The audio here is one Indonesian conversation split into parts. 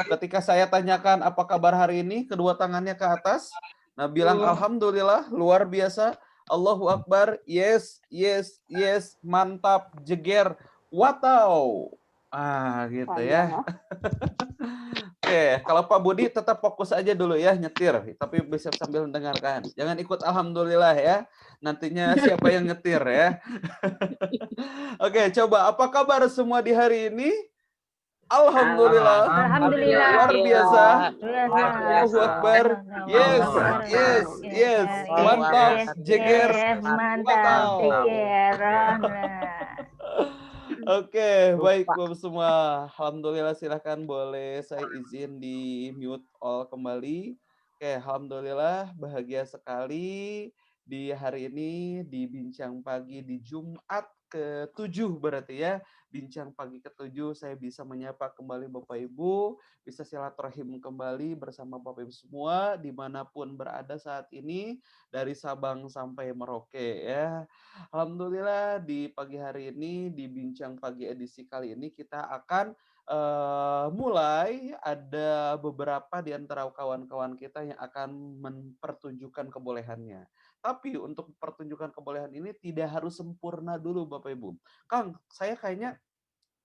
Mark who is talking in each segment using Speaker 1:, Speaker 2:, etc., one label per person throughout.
Speaker 1: Ketika saya tanyakan apa kabar hari ini, kedua tangannya ke atas. Nah, bilang alhamdulillah, luar biasa. Allahu Akbar, yes, yes, yes, mantap, jeger, watau. Gitu ya.
Speaker 2: Panjang ya.
Speaker 1: Oke, kalau Pak Budi tetap fokus aja dulu ya nyetir, tapi bisa sambil mendengarkan. Jangan ikut alhamdulillah ya. Nantinya siapa yang nyetir ya. Oke, coba apa kabar semua di hari ini? Alhamdulillah.
Speaker 2: Alhamdulillah.
Speaker 1: Luar biasa.
Speaker 2: Luar
Speaker 1: Allahu
Speaker 2: biasa.
Speaker 1: Akbar. Yes,
Speaker 2: Allahu Akbar.
Speaker 1: yes, yes.
Speaker 2: Yes,
Speaker 1: Mantap,
Speaker 2: yes,
Speaker 1: jeger.
Speaker 2: yes, mantap,
Speaker 1: Watau.
Speaker 2: pikiran.
Speaker 1: Oke, baik Bapak semua. Alhamdulillah, silahkan boleh saya izin di mute all kembali. Oke, alhamdulillah bahagia sekali di hari ini di Bincang Pagi di Jumat ke-7 berarti ya. Bincang Pagi ke-7 saya bisa menyapa kembali Bapak Ibu, bisa silaturahim kembali bersama Bapak Ibu semua dimanapun berada saat ini dari Sabang sampai Merauke ya. Alhamdulillah di pagi hari ini di Bincang Pagi edisi kali ini kita akan mulai ada beberapa di antara kawan-kawan kita yang akan mempertunjukkan kebolehannya. Tapi untuk pertunjukan kebolehan ini tidak harus sempurna dulu Bapak Ibu. Kang, saya kayaknya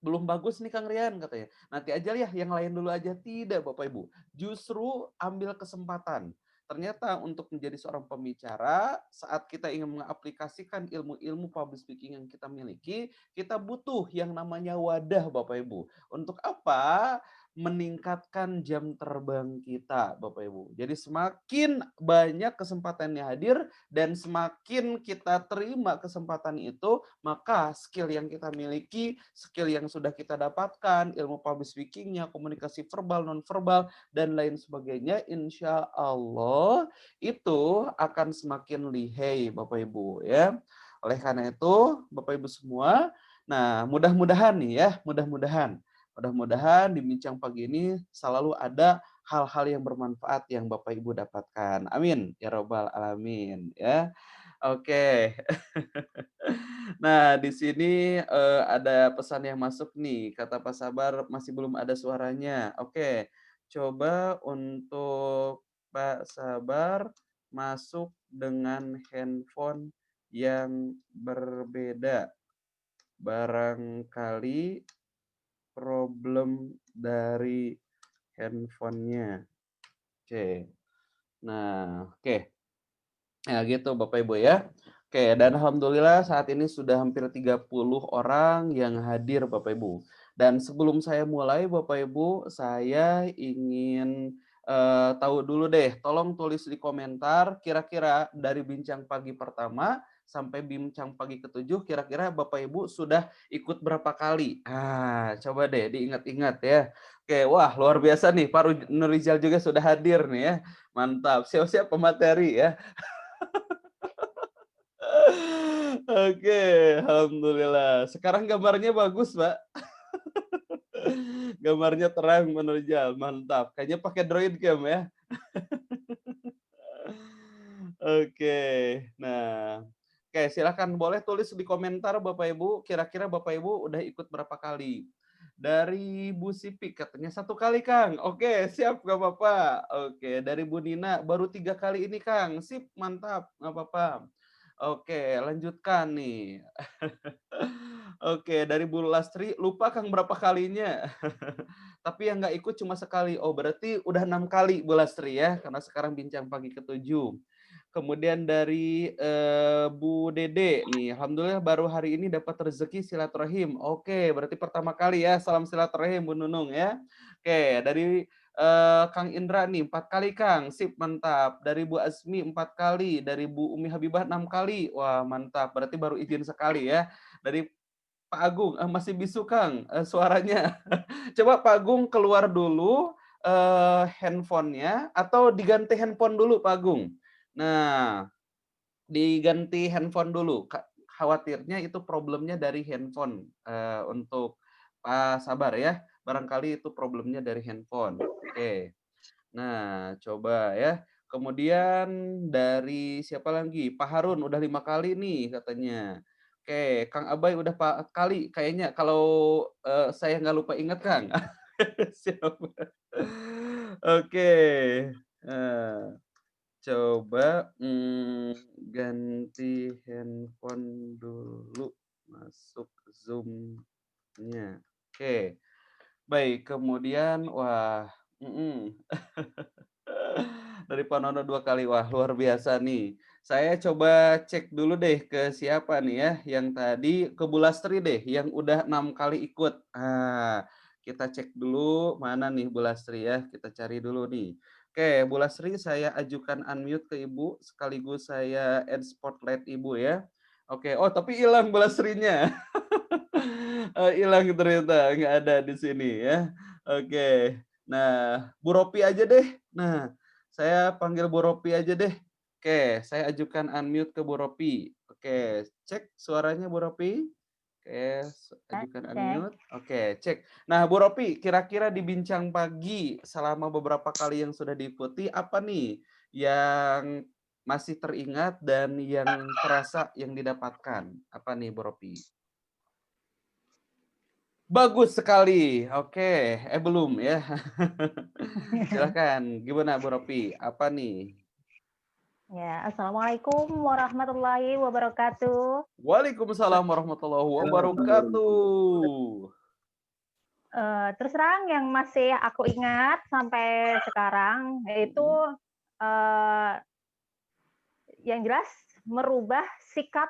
Speaker 1: belum bagus nih Kang Rian katanya. Nanti aja ya yang lain dulu aja. Tidak Bapak Ibu. Justru ambil kesempatan. Ternyata untuk menjadi seorang pembicara, saat kita ingin mengaplikasikan ilmu-ilmu public speaking yang kita miliki, kita butuh yang namanya wadah Bapak Ibu. Untuk apa? Meningkatkan jam terbang kita Bapak Ibu. Jadi semakin banyak kesempatan yang hadir dan semakin kita terima kesempatan itu, maka skill yang kita miliki, skill yang sudah kita dapatkan, ilmu public speaking-nya, komunikasi verbal, non-verbal, dan lain sebagainya, insya Allah itu akan semakin lihai Bapak Ibu ya. Oleh karena itu Bapak Ibu semua, nah mudah-mudahan nih ya, mudah-mudahan di Bincang Pagi ini selalu ada hal-hal yang bermanfaat yang Bapak Ibu dapatkan. Amin ya robbal alamin ya. Oke. Nah, di sini ada pesan yang masuk nih. Kata Pak Sabar masih belum ada suaranya. Oke. Coba untuk Pak Sabar masuk dengan handphone yang berbeda. Barangkali problem dari handphonenya. Oke. Nah, oke. Ya gitu Bapak Ibu ya. Oke, dan alhamdulillah saat ini sudah hampir 30 orang yang hadir Bapak Ibu. Dan sebelum saya mulai Bapak Ibu, saya ingin tahu dulu deh, tolong tulis di komentar kira-kira dari bincang pagi pertama sampai bincang pagi ke-7 kira-kira Bapak Ibu sudah ikut berapa kali? Coba deh diingat-ingat ya. Oke, wah luar biasa nih, Pak Nurizal juga sudah hadir nih ya. Mantap, siap-siap pemateri ya. Oke, alhamdulillah. Sekarang gambarnya bagus, Pak. Gambarnya terang menerjal, mantap. Kayaknya pakai Droid Cam ya. Oke, nah, oke silakan boleh tulis di komentar Bapak Ibu. Kira-kira Bapak Ibu udah ikut berapa kali? Dari Bu Sipik katanya 1 kali Kang. Oke, siap gak apa-apa. Oke, dari Bu Nina baru 3 kali ini Kang. Sip, mantap, nggak apa-apa. Oke, lanjutkan nih. Oke, dari Bu Lastri, lupa Kang berapa kalinya. Tapi yang nggak ikut cuma sekali. Oh, berarti udah 6 kali Bu Lastri ya, karena sekarang bincang pagi ke-7. Kemudian dari Bu Dede nih, alhamdulillah baru hari ini dapat rezeki silaturahim. Oke, berarti pertama kali ya, salam silaturahim Bu Nunung ya. Oke, dari Kang Indra nih 4 kali Kang, sip mantap. Dari Bu Azmi 4 kali, dari Bu Umi Habibah 6 kali. Wah mantap, berarti baru izin sekali ya. Dari Pak Agung, masih bisu Kang suaranya. Coba Pak Agung keluar dulu handphonenya atau diganti handphone dulu Pak Agung. Nah, diganti handphone dulu. Khawatirnya itu problemnya dari handphone untuk Pak Sabar ya. Barangkali itu problemnya dari handphone. Oke. Nah, coba ya. Kemudian dari siapa lagi? Pak Harun udah 5 kali nih katanya. Oke, Kang Abai udah 4 kali kayaknya kalau saya nggak lupa ingat Kang. Siap. Oke, eee, coba, ganti handphone dulu, masuk Zoom-nya. Oke, baik, kemudian wah, dari Panono 2 kali, wah luar biasa nih. Saya coba cek dulu deh ke siapa nih ya, yang tadi ke Bu Lastri deh, yang udah 6 kali ikut. Kita cek dulu mana nih Bu Lastri ya, kita cari dulu nih. Oke, Bu Lastri saya ajukan unmute ke Ibu, sekaligus saya add spotlight Ibu ya. Oke, oh tapi hilang Bu Lastrinya. Hilang ternyata, nggak ada di sini ya. Oke. Nah, Bu Ropi aja deh. Nah, saya panggil Bu Ropi aja deh. Oke, saya ajukan unmute ke Bu Ropi. Oke, cek suaranya Bu Ropi. Oke, ajukan
Speaker 2: Cek.
Speaker 1: unmute. Oke, cek. Nah, Bu Ropi, kira-kira di Bincang Pagi selama beberapa kali yang sudah diikuti, apa nih yang masih teringat dan yang terasa yang didapatkan? Apa nih Bu Ropi? Bagus sekali. Oke, belum ya. Silakan, gimana Bu Ropi? Apa nih?
Speaker 2: Ya, Assalamualaikum warahmatullahi wabarakatuh.
Speaker 1: Waalaikumsalam warahmatullahi wabarakatuh.
Speaker 2: Terus terang yang masih aku ingat sampai sekarang yaitu yang jelas merubah sikap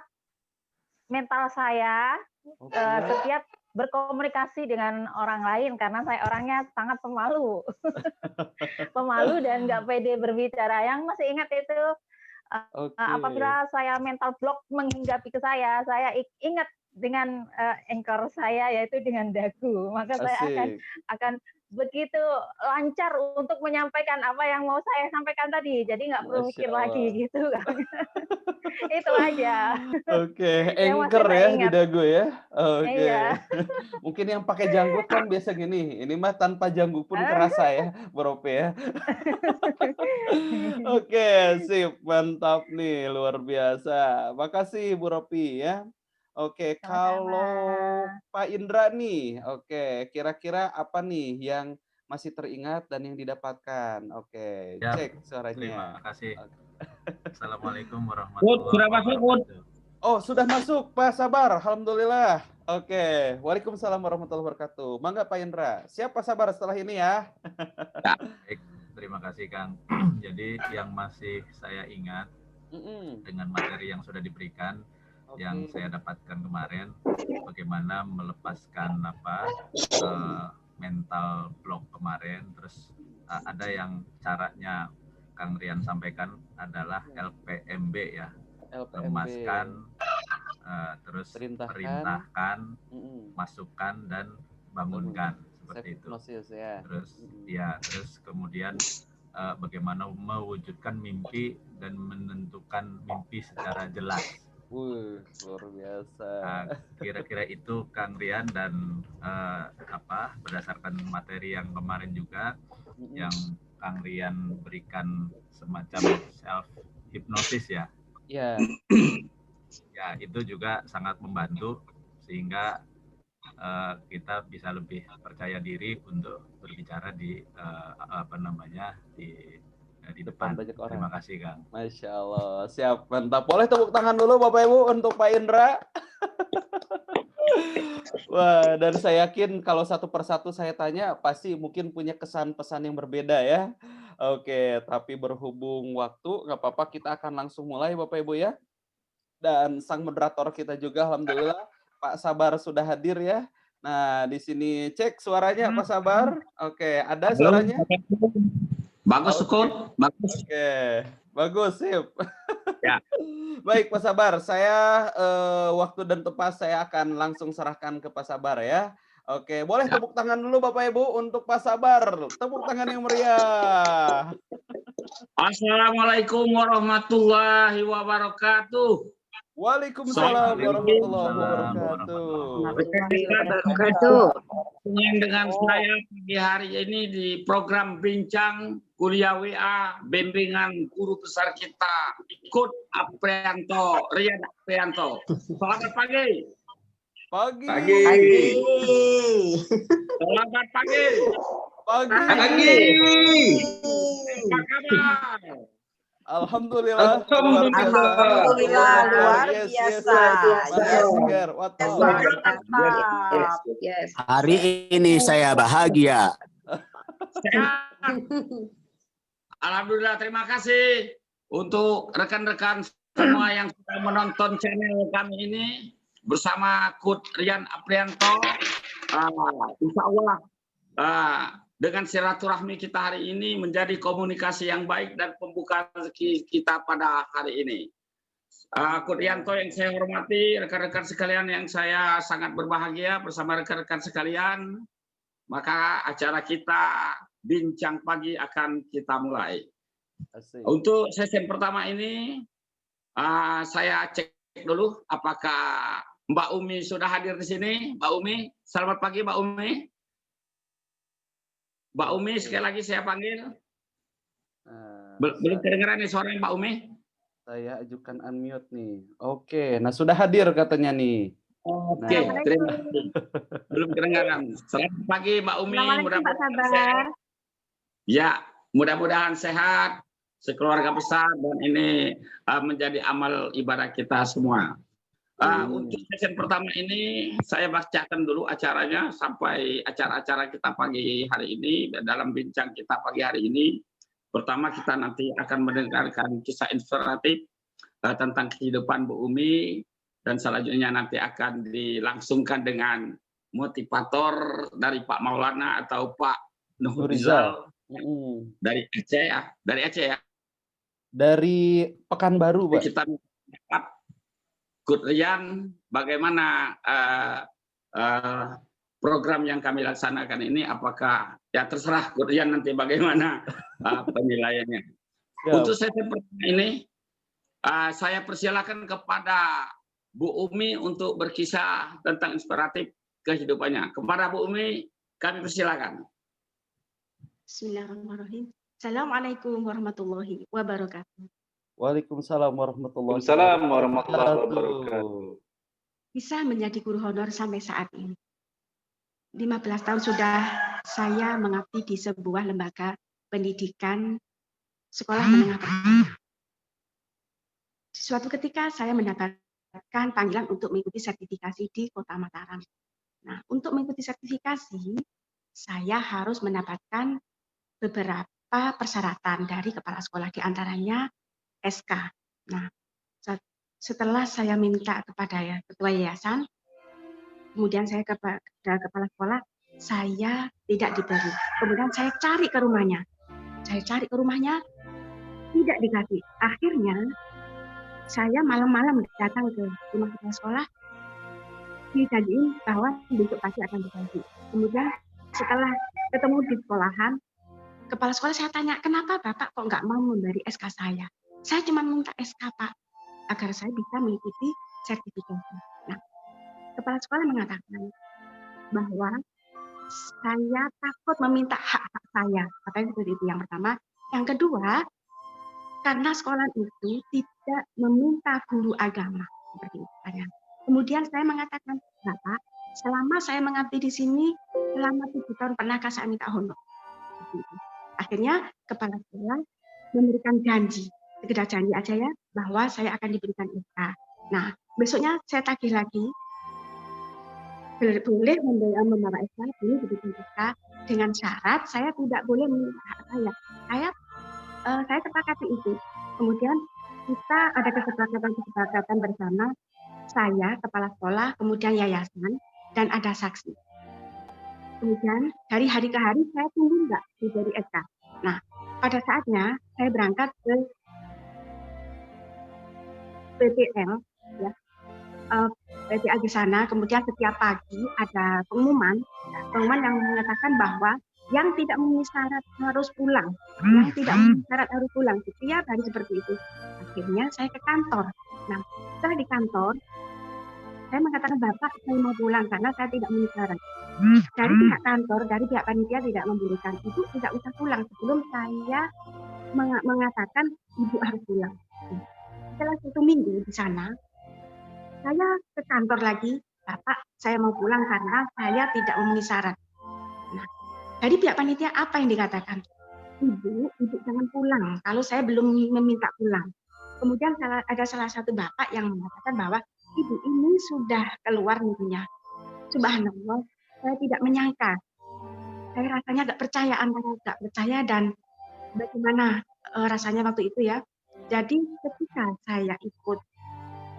Speaker 2: mental saya
Speaker 1: Oke.
Speaker 2: setiap berkomunikasi dengan orang lain karena saya orangnya sangat pemalu, pemalu dan nggak pede berbicara. Yang masih ingat itu
Speaker 1: Oke.
Speaker 2: apabila saya mental block menghinggapi ke saya ingat dengan anchor saya yaitu dengan dagu, maka saya
Speaker 1: Asik.
Speaker 2: akan begitu lancar untuk menyampaikan apa yang mau saya sampaikan tadi. Jadi nggak perlu
Speaker 1: Masya
Speaker 2: mikir lagi
Speaker 1: Allah.
Speaker 2: gitu kan. Itu aja
Speaker 1: Oke,
Speaker 2: yang masih
Speaker 1: anchor
Speaker 2: saya
Speaker 1: ya di
Speaker 2: ingat.
Speaker 1: dagu ya. Oke.
Speaker 2: Iya.
Speaker 1: Mungkin yang pakai janggut kan biasa gini, ini mah tanpa janggut pun kerasa ya, Bu Ropi ya. Oke, sip, mantap nih, luar biasa. Makasih Bu Ropi ya. Oke,
Speaker 2: Sama-sama.
Speaker 1: kalau Pak Indra nih, oke, kira-kira apa nih yang masih teringat dan yang didapatkan? Oke,
Speaker 3: Ya,
Speaker 1: cek suaranya.
Speaker 3: terima kasih.
Speaker 1: Oke.
Speaker 3: Assalamualaikum warahmatullahi wabarakatuh.
Speaker 1: Oh, sudah masuk Pak, sabar, alhamdulillah. Oke, waalaikumsalam warahmatullahi wabarakatuh. Mangga Pak Indra, siap Pak Sabar setelah ini ya.
Speaker 3: Baik, terima kasih Kang. Jadi yang masih saya ingat dengan materi yang sudah diberikan, yang saya dapatkan kemarin, bagaimana melepaskan mental block kemarin. Terus ada yang caranya Kang Rian sampaikan adalah LPMB ya, lemaskan, terus perintahkan, masukkan dan bangunkan, seperti itu. Terus kemudian bagaimana mewujudkan mimpi dan menentukan mimpi secara jelas.
Speaker 1: Luar biasa.
Speaker 3: Kira-kira itu Kang Rian, dan berdasarkan materi yang kemarin juga yang Kang Rian berikan semacam self hipnosis ya.
Speaker 1: Iya.
Speaker 3: Ya, itu juga sangat membantu sehingga kita bisa lebih percaya diri untuk berbicara di di depan
Speaker 1: banyak orang.
Speaker 3: Terima kasih Kang.
Speaker 1: Masya Allah, siap, mantap. Boleh tepuk tangan dulu Bapak Ibu untuk Pak Indra. Wah, dan saya yakin kalau satu persatu saya tanya pasti mungkin punya kesan pesan yang berbeda ya. Oke, tapi berhubung waktu nggak apa-apa, kita akan langsung mulai Bapak Ibu ya. Dan sang moderator kita juga alhamdulillah Pak Sabar sudah hadir ya. Nah, di sini cek suaranya Pak Sabar. Oke, ada suaranya?
Speaker 4: Bagus, Sukun. Bagus.
Speaker 1: Oke, bagus, sip.
Speaker 4: Ya.
Speaker 1: Baik, Pak Sabar. Saya waktu dan tempat saya akan langsung serahkan ke Pak Sabar ya. Oke, boleh
Speaker 4: Ya.
Speaker 1: tepuk tangan dulu Bapak Ibu untuk Pak Sabar. Tepuk tangan yang meriah.
Speaker 4: Assalamualaikum warahmatullahi wabarakatuh.
Speaker 1: Waalaikumsalam warahmatullahi
Speaker 2: wabarakatuh.
Speaker 4: Dengan saya pagi hari ini di program Bincang Kuliah WA Bimbingan Guru Besar kita, Rian Aprianto. Selamat pagi.
Speaker 1: Pagi.
Speaker 5: Pagi.
Speaker 4: Selamat pagi.
Speaker 1: Pagi.
Speaker 4: Apa kabar?
Speaker 1: Alhamdulillah.
Speaker 5: Alhamdulillah, luar biasa.
Speaker 1: Mantap, Segar. Waduh.
Speaker 2: Mantap. Yes.
Speaker 6: Hari ini saya bahagia.
Speaker 4: Sehat. Alhamdulillah, terima kasih untuk rekan-rekan semua yang sudah menonton channel kami ini bersama Coach Rian Aprianto. Insya Allah dengan silaturahmi kita hari ini menjadi komunikasi yang baik dan pembukaan rezeki kita pada hari ini. Coach Rianto yang saya hormati, rekan-rekan sekalian yang saya sangat berbahagia bersama rekan-rekan sekalian, maka acara kita Bincang Pagi akan kita mulai.
Speaker 1: Asik.
Speaker 4: Untuk sesi pertama ini, saya cek dulu apakah Mbak Umi sudah hadir di sini. Mbak Umi, selamat pagi Mbak Umi. Mbak Umi, sekali lagi saya panggil. Belum kedengeran nih suara Mbak Umi.
Speaker 1: Saya ajukan unmute nih. Oke, nah sudah hadir katanya nih.
Speaker 4: Oke, terima kasih. Belum kedengaran. Selamat pagi Mbak Umi. Mudah-mudahan sehat. Ya, mudah-mudahan sehat, sekeluarga besar, dan ini menjadi amal ibadah kita semua. Untuk sesi pertama ini, saya bacakan dulu acaranya sampai acara-acara kita pagi hari ini. Dalam bincang kita pagi hari ini, pertama kita nanti akan mendengarkan kisah inspiratif tentang kehidupan Bu Umi, dan selanjutnya nanti akan dilangsungkan dengan motivator dari Pak Maulana atau Pak Nuhurizal. Dari Aceh ya, dari
Speaker 1: Pekanbaru, Pak.
Speaker 4: Kita dapat Coach Rian, bagaimana program yang kami laksanakan ini, apakah ya terserah Coach Rian nanti bagaimana penilaiannya.
Speaker 1: Ya.
Speaker 4: Untuk sesi pertama ini saya persilakan kepada Bu Umi untuk berkisah tentang inspiratif kehidupannya. Kepada Bu Umi kami persilakan.
Speaker 7: Bismillahirrahmanirrahim. Assalamualaikum warahmatullahi wabarakatuh.
Speaker 1: Waalaikumsalam warahmatullahi
Speaker 5: wabarakatuh.
Speaker 7: Bisa menjadi guru honor sampai saat ini. 15 tahun sudah saya mengabdi di sebuah lembaga pendidikan sekolah menengah pertama. Suatu ketika saya mendapatkan panggilan untuk mengikuti sertifikasi di Kota Mataram. Nah, untuk mengikuti sertifikasi, saya harus mendapatkan beberapa persyaratan dari kepala sekolah, diantaranya SK. Nah, setelah saya minta kepada ketua yayasan, kemudian saya kepada kepala sekolah, saya tidak diberi. Kemudian saya cari ke rumahnya. Tidak dikasih. Akhirnya, saya malam-malam datang ke rumah kepala sekolah, dijanjiin bahwa besok pagi akan dikasih. Kemudian, setelah ketemu di sekolahan, kepala sekolah saya tanya, kenapa Bapak kok nggak mau memberi SK saya? Saya cuma minta SK Pak, agar saya bisa mengikuti sertifikasi. Nah, kepala sekolah mengatakan bahwa saya takut meminta hak-hak saya. Katanya seperti itu yang pertama. Yang kedua, karena sekolah itu tidak meminta guru agama. Seperti itu. Kemudian saya mengatakan, Bapak, selama saya mengabdi di sini, selama 7 tahun pernahkah saya minta honor? Seperti itu. Akhirnya kepala sekolah memberikan janji, sekedar janji aja ya, bahwa saya akan diberikan SK. Nah, besoknya saya tagih lagi, boleh membawa SK, ini diberikan SK, dengan syarat saya tidak boleh meminta hak saya. Saya sepakati itu. Kemudian kita ada kesepakatan bersama, saya, kepala sekolah, kemudian yayasan, dan ada saksi. Kemudian dari hari ke hari saya tunggu enggak diberi SK. Nah, pada saatnya saya berangkat ke PTL, ya, PTL di sana. Kemudian setiap pagi ada pengumuman yang mengatakan bahwa yang tidak memenuhi syarat harus pulang, setiap hari seperti itu. Akhirnya saya ke kantor. Nah, setelah di kantor, saya mengatakan, Bapak, saya mau pulang karena saya tidak memenuhi syarat. Dari pihak kantor, dari pihak panitia tidak membolehkan. Ibu tidak usah pulang sebelum saya mengatakan Ibu harus pulang. Setelah 1 minggu di sana, saya ke kantor lagi, Bapak, saya mau pulang karena saya tidak memenuhi syarat. Nah, dari pihak panitia apa yang dikatakan? Ibu jangan pulang kalau saya belum meminta pulang. Kemudian ada salah satu bapak yang mengatakan bahwa ibu ini sudah keluar minggunya. Subhanallah, saya tidak menyangka. Saya rasanya nggak percaya, antara nggak percaya dan bagaimana rasanya waktu itu ya. Jadi ketika saya ikut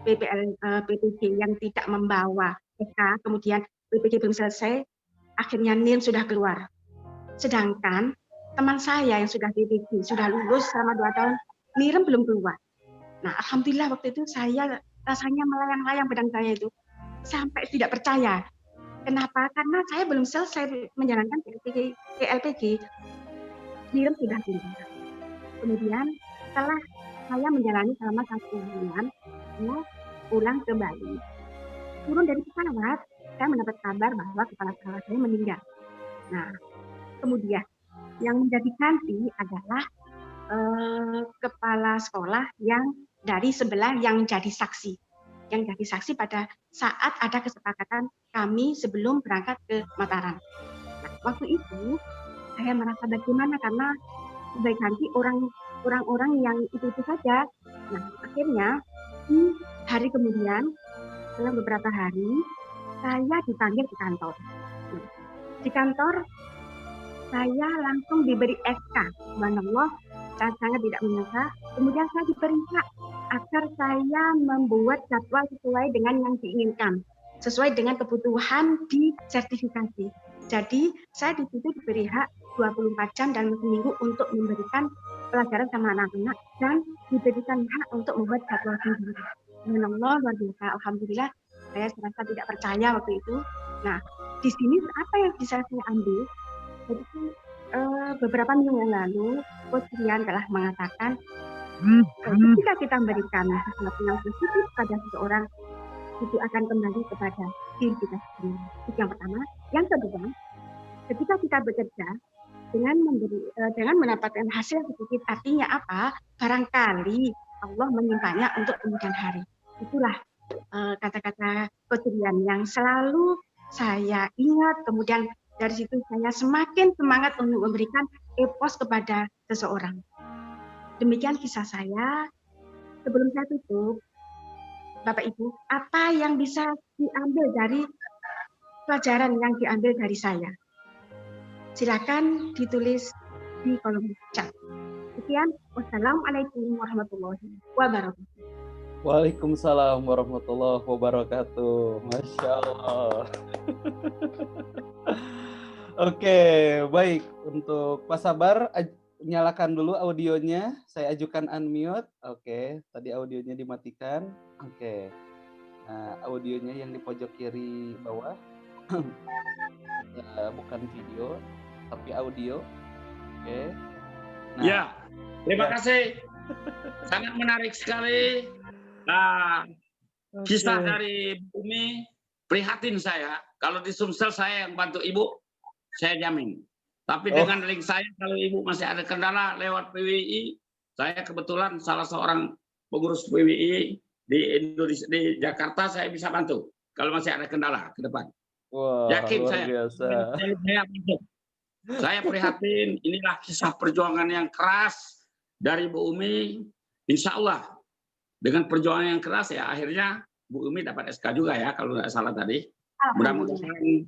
Speaker 7: PPG yang tidak membawa SK, kemudian PPG belum selesai, akhirnya NIM sudah keluar. Sedangkan teman saya yang sudah PPG, sudah lulus selama 2 tahun, NIM belum keluar. Nah, alhamdulillah waktu itu saya rasanya melayang-layang badan saya itu, sampai tidak percaya. Kenapa? Karena saya belum selesai menjalankan LPG, NIM sudah keluar. Kemudian setelah saya menjalani selama 1 bulan, saya pulang ke Bali. Turun dari pesawat, saya mendapat kabar bahwa kepala sekolah saya meninggal. Nah, kemudian yang menjadi ganti adalah kepala sekolah yang dari sebelah yang jadi saksi. Yang jadi saksi pada saat ada kesepakatan kami sebelum berangkat ke Mataram. Nah, waktu itu saya merasa bagaimana karena sebagai ganti orang-orang yang itu saja. Nah, akhirnya di hari kemudian, setelah beberapa hari, saya dipanggil ke kantor. Nah, di kantor, saya langsung diberi SK. Subhanallah, saya sangat tidak menyangka. Kemudian saya diberi hak agar saya membuat jadwal sesuai dengan yang diinginkan, sesuai dengan kebutuhan di sertifikasi. Jadi, saya di situ diberi hak 24 jam dan seminggu untuk memberikan pelajaran sama anak-anak dan diberikan hak untuk membuat jadwal sendiri. Subhanallah, luar biasa. Alhamdulillah, saya merasa tidak percaya waktu itu. Nah, di sini apa yang bisa saya ambil? Jadi beberapa minggu yang lalu, Coach Rian telah mengatakan ketika kita memberikan sesuatu yang positif pada seseorang, itu akan kembali kepada diri kita sendiri. Itu yang pertama. Yang kedua, ketika kita bekerja dengan mendapatkan hasil positif, artinya apa? Barangkali Allah menyimpannya untuk kemudian hari. Itulah kata-kata Coach Rian yang selalu saya ingat. Kemudian dari situ saya semakin semangat untuk memberikan epos kepada seseorang. Demikian kisah saya. Sebelum saya tutup, Bapak Ibu, apa yang bisa diambil dari pelajaran yang diambil dari saya? Silakan ditulis di kolom chat. Sekian, wassalamualaikum warahmatullahi wabarakatuh.
Speaker 1: Waalaikumsalam warahmatullahi wabarakatuh. Masya Allah. Oke, baik. Untuk Pak Sabar, nyalakan dulu audionya. Saya ajukan unmute. Oke, tadi audionya dimatikan. Oke. Nah, audionya yang di pojok kiri bawah. Bukan video, tapi audio. Oke. Nah,
Speaker 4: ya, terima kasih. Sangat menarik sekali. Kisah dari Bu Umi, prihatin saya. Kalau di Sumsel saya yang bantu Ibu, saya jamin. Tapi dengan link saya, kalau Ibu masih ada kendala lewat PWI, saya kebetulan salah seorang pengurus PWI di Indonesia, di Jakarta, saya bisa bantu. Kalau masih ada kendala ke depan.
Speaker 1: Wah,
Speaker 4: yakin
Speaker 1: luar
Speaker 4: saya.
Speaker 1: Biasa.
Speaker 4: Saya prihatin. Inilah kisah perjuangan yang keras dari Bu Umi. Insya Allah dengan perjuangan yang keras ya akhirnya Bu Umi dapat SK juga ya kalau tidak salah tadi. Mudah-mudahan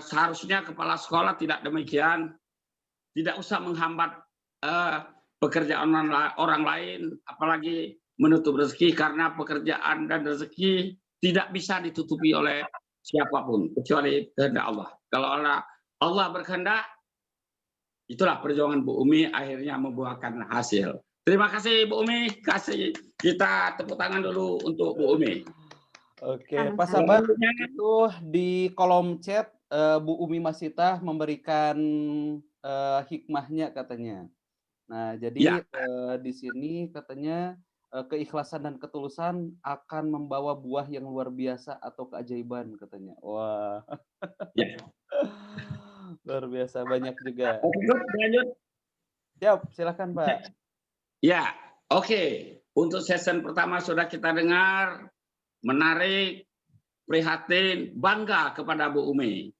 Speaker 4: seharusnya kepala sekolah tidak demikian, tidak usah menghambat pekerjaan orang lain, apalagi menutup rezeki, karena pekerjaan dan rezeki tidak bisa ditutupi oleh siapapun kecuali kehendak Allah. Kalau Allah berkehendak, itulah perjuangan Bu Umi akhirnya membuahkan hasil. Terima kasih Bu Umi, kasih kita tepuk tangan dulu untuk Bu Umi.
Speaker 1: Oke, Pak Sabar, itu di kolom chat Bu Umi Masita memberikan hikmahnya katanya. Nah, jadi di sini katanya keikhlasan dan ketulusan akan membawa buah yang luar biasa atau keajaiban katanya. Wah.
Speaker 4: Ya.
Speaker 1: Luar biasa, banyak juga.
Speaker 4: Lanjut.
Speaker 1: Siap, silakan Pak.
Speaker 4: Ya, oke. Untuk session pertama sudah kita dengar, menarik. prihatin, bangga kepada Bu Umi.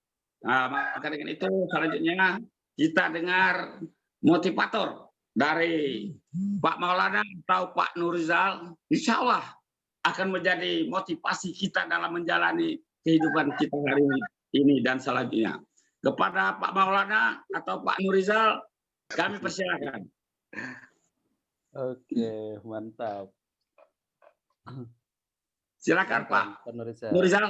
Speaker 4: Nah, maka dengan itu selanjutnya kita dengar motivator dari Pak Maulana atau Pak Nurizal, insya Allah akan menjadi motivasi kita dalam menjalani kehidupan kita hari ini dan selanjutnya. Kepada Pak Maulana atau Pak Nurizal, kami persilakan.
Speaker 1: Oke, mantap.
Speaker 4: Silakan Pak
Speaker 1: Nurizal.
Speaker 4: Nurizal.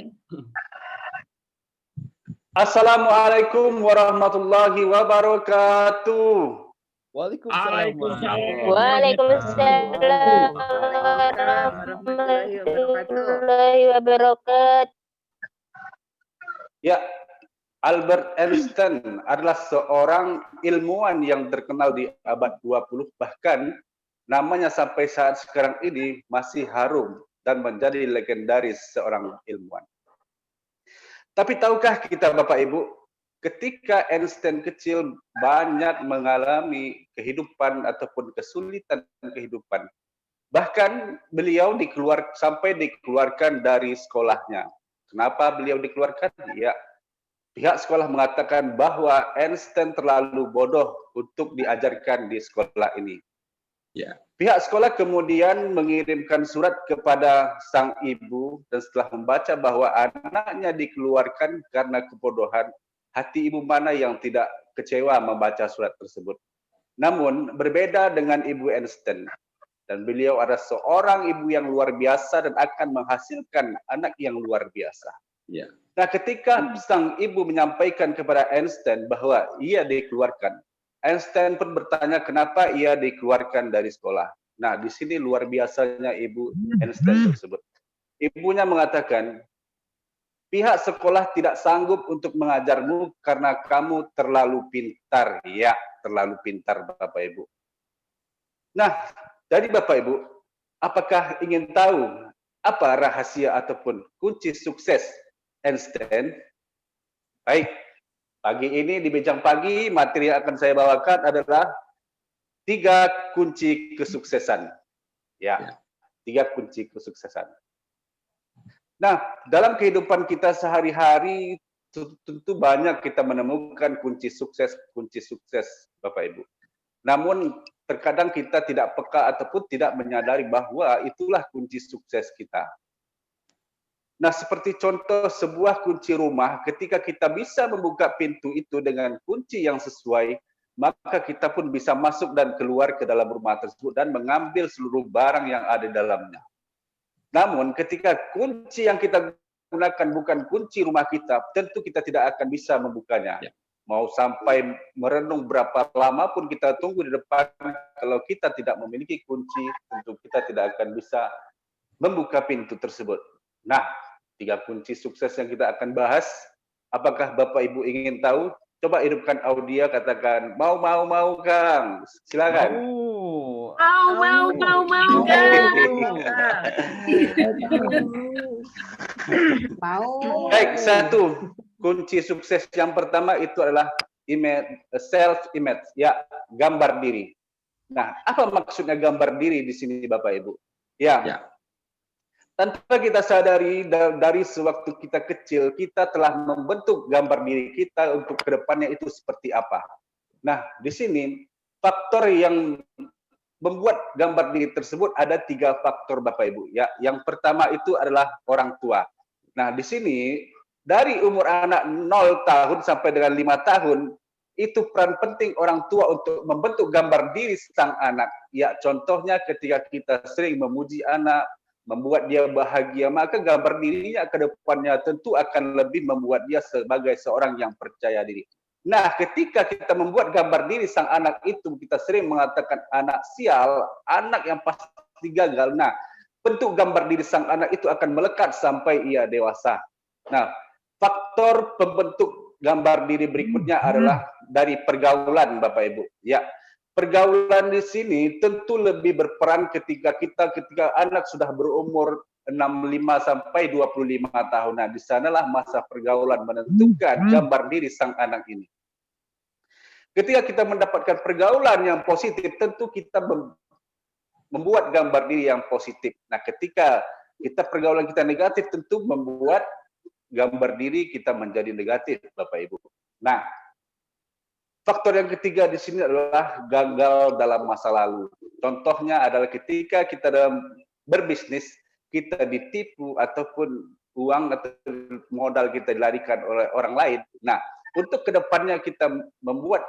Speaker 8: Assalamualaikum warahmatullahi wabarakatuh.
Speaker 1: Waalaikumsalam.
Speaker 2: Waalaikumsalam warahmatullahi wabarakatuh.
Speaker 8: Ya, Albert Einstein adalah seorang ilmuwan yang terkenal di abad 20, bahkan namanya sampai saat sekarang ini masih harum dan menjadi legendaris seorang ilmuwan. Tapi tahukah kita Bapak Ibu, ketika Einstein kecil banyak mengalami kehidupan ataupun kesulitan kehidupan. Bahkan beliau sampai dikeluarkan dari sekolahnya. Kenapa beliau dikeluarkan? Ya, pihak sekolah mengatakan bahwa Einstein terlalu bodoh untuk diajarkan di sekolah ini.
Speaker 4: Ya.
Speaker 8: Pihak sekolah kemudian mengirimkan surat kepada sang ibu, dan setelah membaca bahwa anaknya dikeluarkan karena kebodohan, hati ibu mana yang tidak kecewa membaca surat tersebut. Namun berbeda dengan Ibu Einstein, dan beliau adalah seorang ibu yang luar biasa dan akan menghasilkan anak yang luar biasa.
Speaker 4: Ya.
Speaker 8: Nah, ketika sang ibu menyampaikan kepada Einstein bahwa ia dikeluarkan, Einstein pun bertanya kenapa ia dikeluarkan dari sekolah. Nah, di sini luar biasanya Ibu Einstein tersebut. Ibunya mengatakan, pihak sekolah tidak sanggup untuk mengajarmu karena kamu terlalu pintar. Ya, terlalu pintar Bapak Ibu. Nah, jadi Bapak Ibu, apakah ingin tahu apa rahasia ataupun kunci sukses Einstein? Baik. Pagi ini di Bincang Pagi, materi yang akan saya bawakan adalah 3 kunci kesuksesan. Ya, 3 kunci kesuksesan. Nah, dalam kehidupan kita sehari-hari, tentu banyak kita menemukan kunci sukses Bapak Ibu. Namun, terkadang kita tidak peka ataupun tidak menyadari bahwa itulah kunci sukses kita. Nah, seperti contoh sebuah kunci rumah, ketika kita bisa membuka pintu itu dengan kunci yang sesuai, maka kita pun bisa masuk dan keluar ke dalam rumah tersebut dan mengambil seluruh barang yang ada di dalamnya. Namun, ketika kunci yang kita gunakan bukan kunci rumah kita, tentu kita tidak akan bisa membukanya. Mau sampai merenung berapa lama pun kita tunggu di depan, kalau kita tidak memiliki kunci, tentu kita tidak akan bisa membuka pintu tersebut. Nah, 3 kunci sukses yang kita akan bahas. Apakah Bapak Ibu ingin tahu? Coba hidupkan audio, katakan mau Kang. Silakan.
Speaker 5: Mau Kang. Mau.
Speaker 8: Baik, 1 kunci sukses yang pertama itu adalah self image, ya, gambar diri. Nah, apa maksudnya gambar diri di sini Bapak Ibu? Ya. Tanpa kita sadari, dari sewaktu kita kecil, kita telah membentuk gambar diri kita untuk kedepannya itu seperti apa. Nah, di sini faktor yang membuat gambar diri tersebut ada 3 faktor Bapak Ibu. Ya, yang pertama itu adalah orang tua. Nah, di sini dari umur anak 0 tahun sampai dengan 5 tahun, itu peran penting orang tua untuk membentuk gambar diri sang anak. Ya, contohnya ketika kita sering memuji anak, membuat dia bahagia, maka gambar dirinya ke depannya tentu akan lebih membuat dia sebagai seorang yang percaya diri. Nah, ketika kita membuat gambar diri sang anak itu, kita sering mengatakan anak sial, anak yang pasti gagal. Nah, bentuk gambar diri sang anak itu akan melekat sampai ia dewasa. Nah, faktor pembentuk gambar diri berikutnya adalah dari pergaulan Bapak Ibu. Ya, pergaulan di sini tentu lebih berperan ketika anak sudah berumur 65 sampai 25 tahun. Nah, di sanalah masa pergaulan menentukan gambar diri sang anak ini. Ketika kita mendapatkan pergaulan yang positif, tentu kita membuat gambar diri yang positif. Nah, ketika pergaulan kita negatif, tentu membuat gambar diri kita menjadi negatif, Bapak Ibu. Nah, faktor yang ketiga di sini adalah gagal dalam masa lalu. Contohnya adalah ketika kita dalam berbisnis, kita ditipu ataupun uang atau modal kita dilarikan oleh orang lain. Nah, untuk kedepannya kita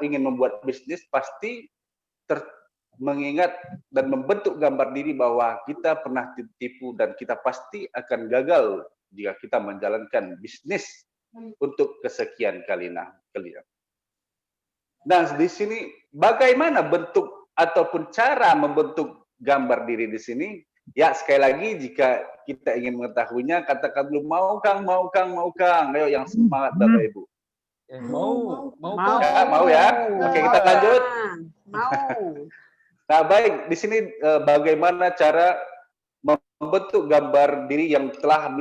Speaker 8: ingin membuat bisnis, pasti mengingat dan membentuk gambar diri bahwa kita pernah ditipu dan kita pasti akan gagal jika kita menjalankan bisnis untuk kesekian kalinya. Nah, di sini bagaimana bentuk ataupun cara membentuk gambar diri di sini? Ya, sekali lagi jika kita ingin mengetahuinya, katakan dulu mau Kang. Ayo yang semangat Bapak Ibu.
Speaker 1: Mau
Speaker 8: Ya, mau ya. Oke, kita lanjut.
Speaker 5: Mau.
Speaker 8: Nah, baik, di sini bagaimana cara membentuk gambar diri yang telah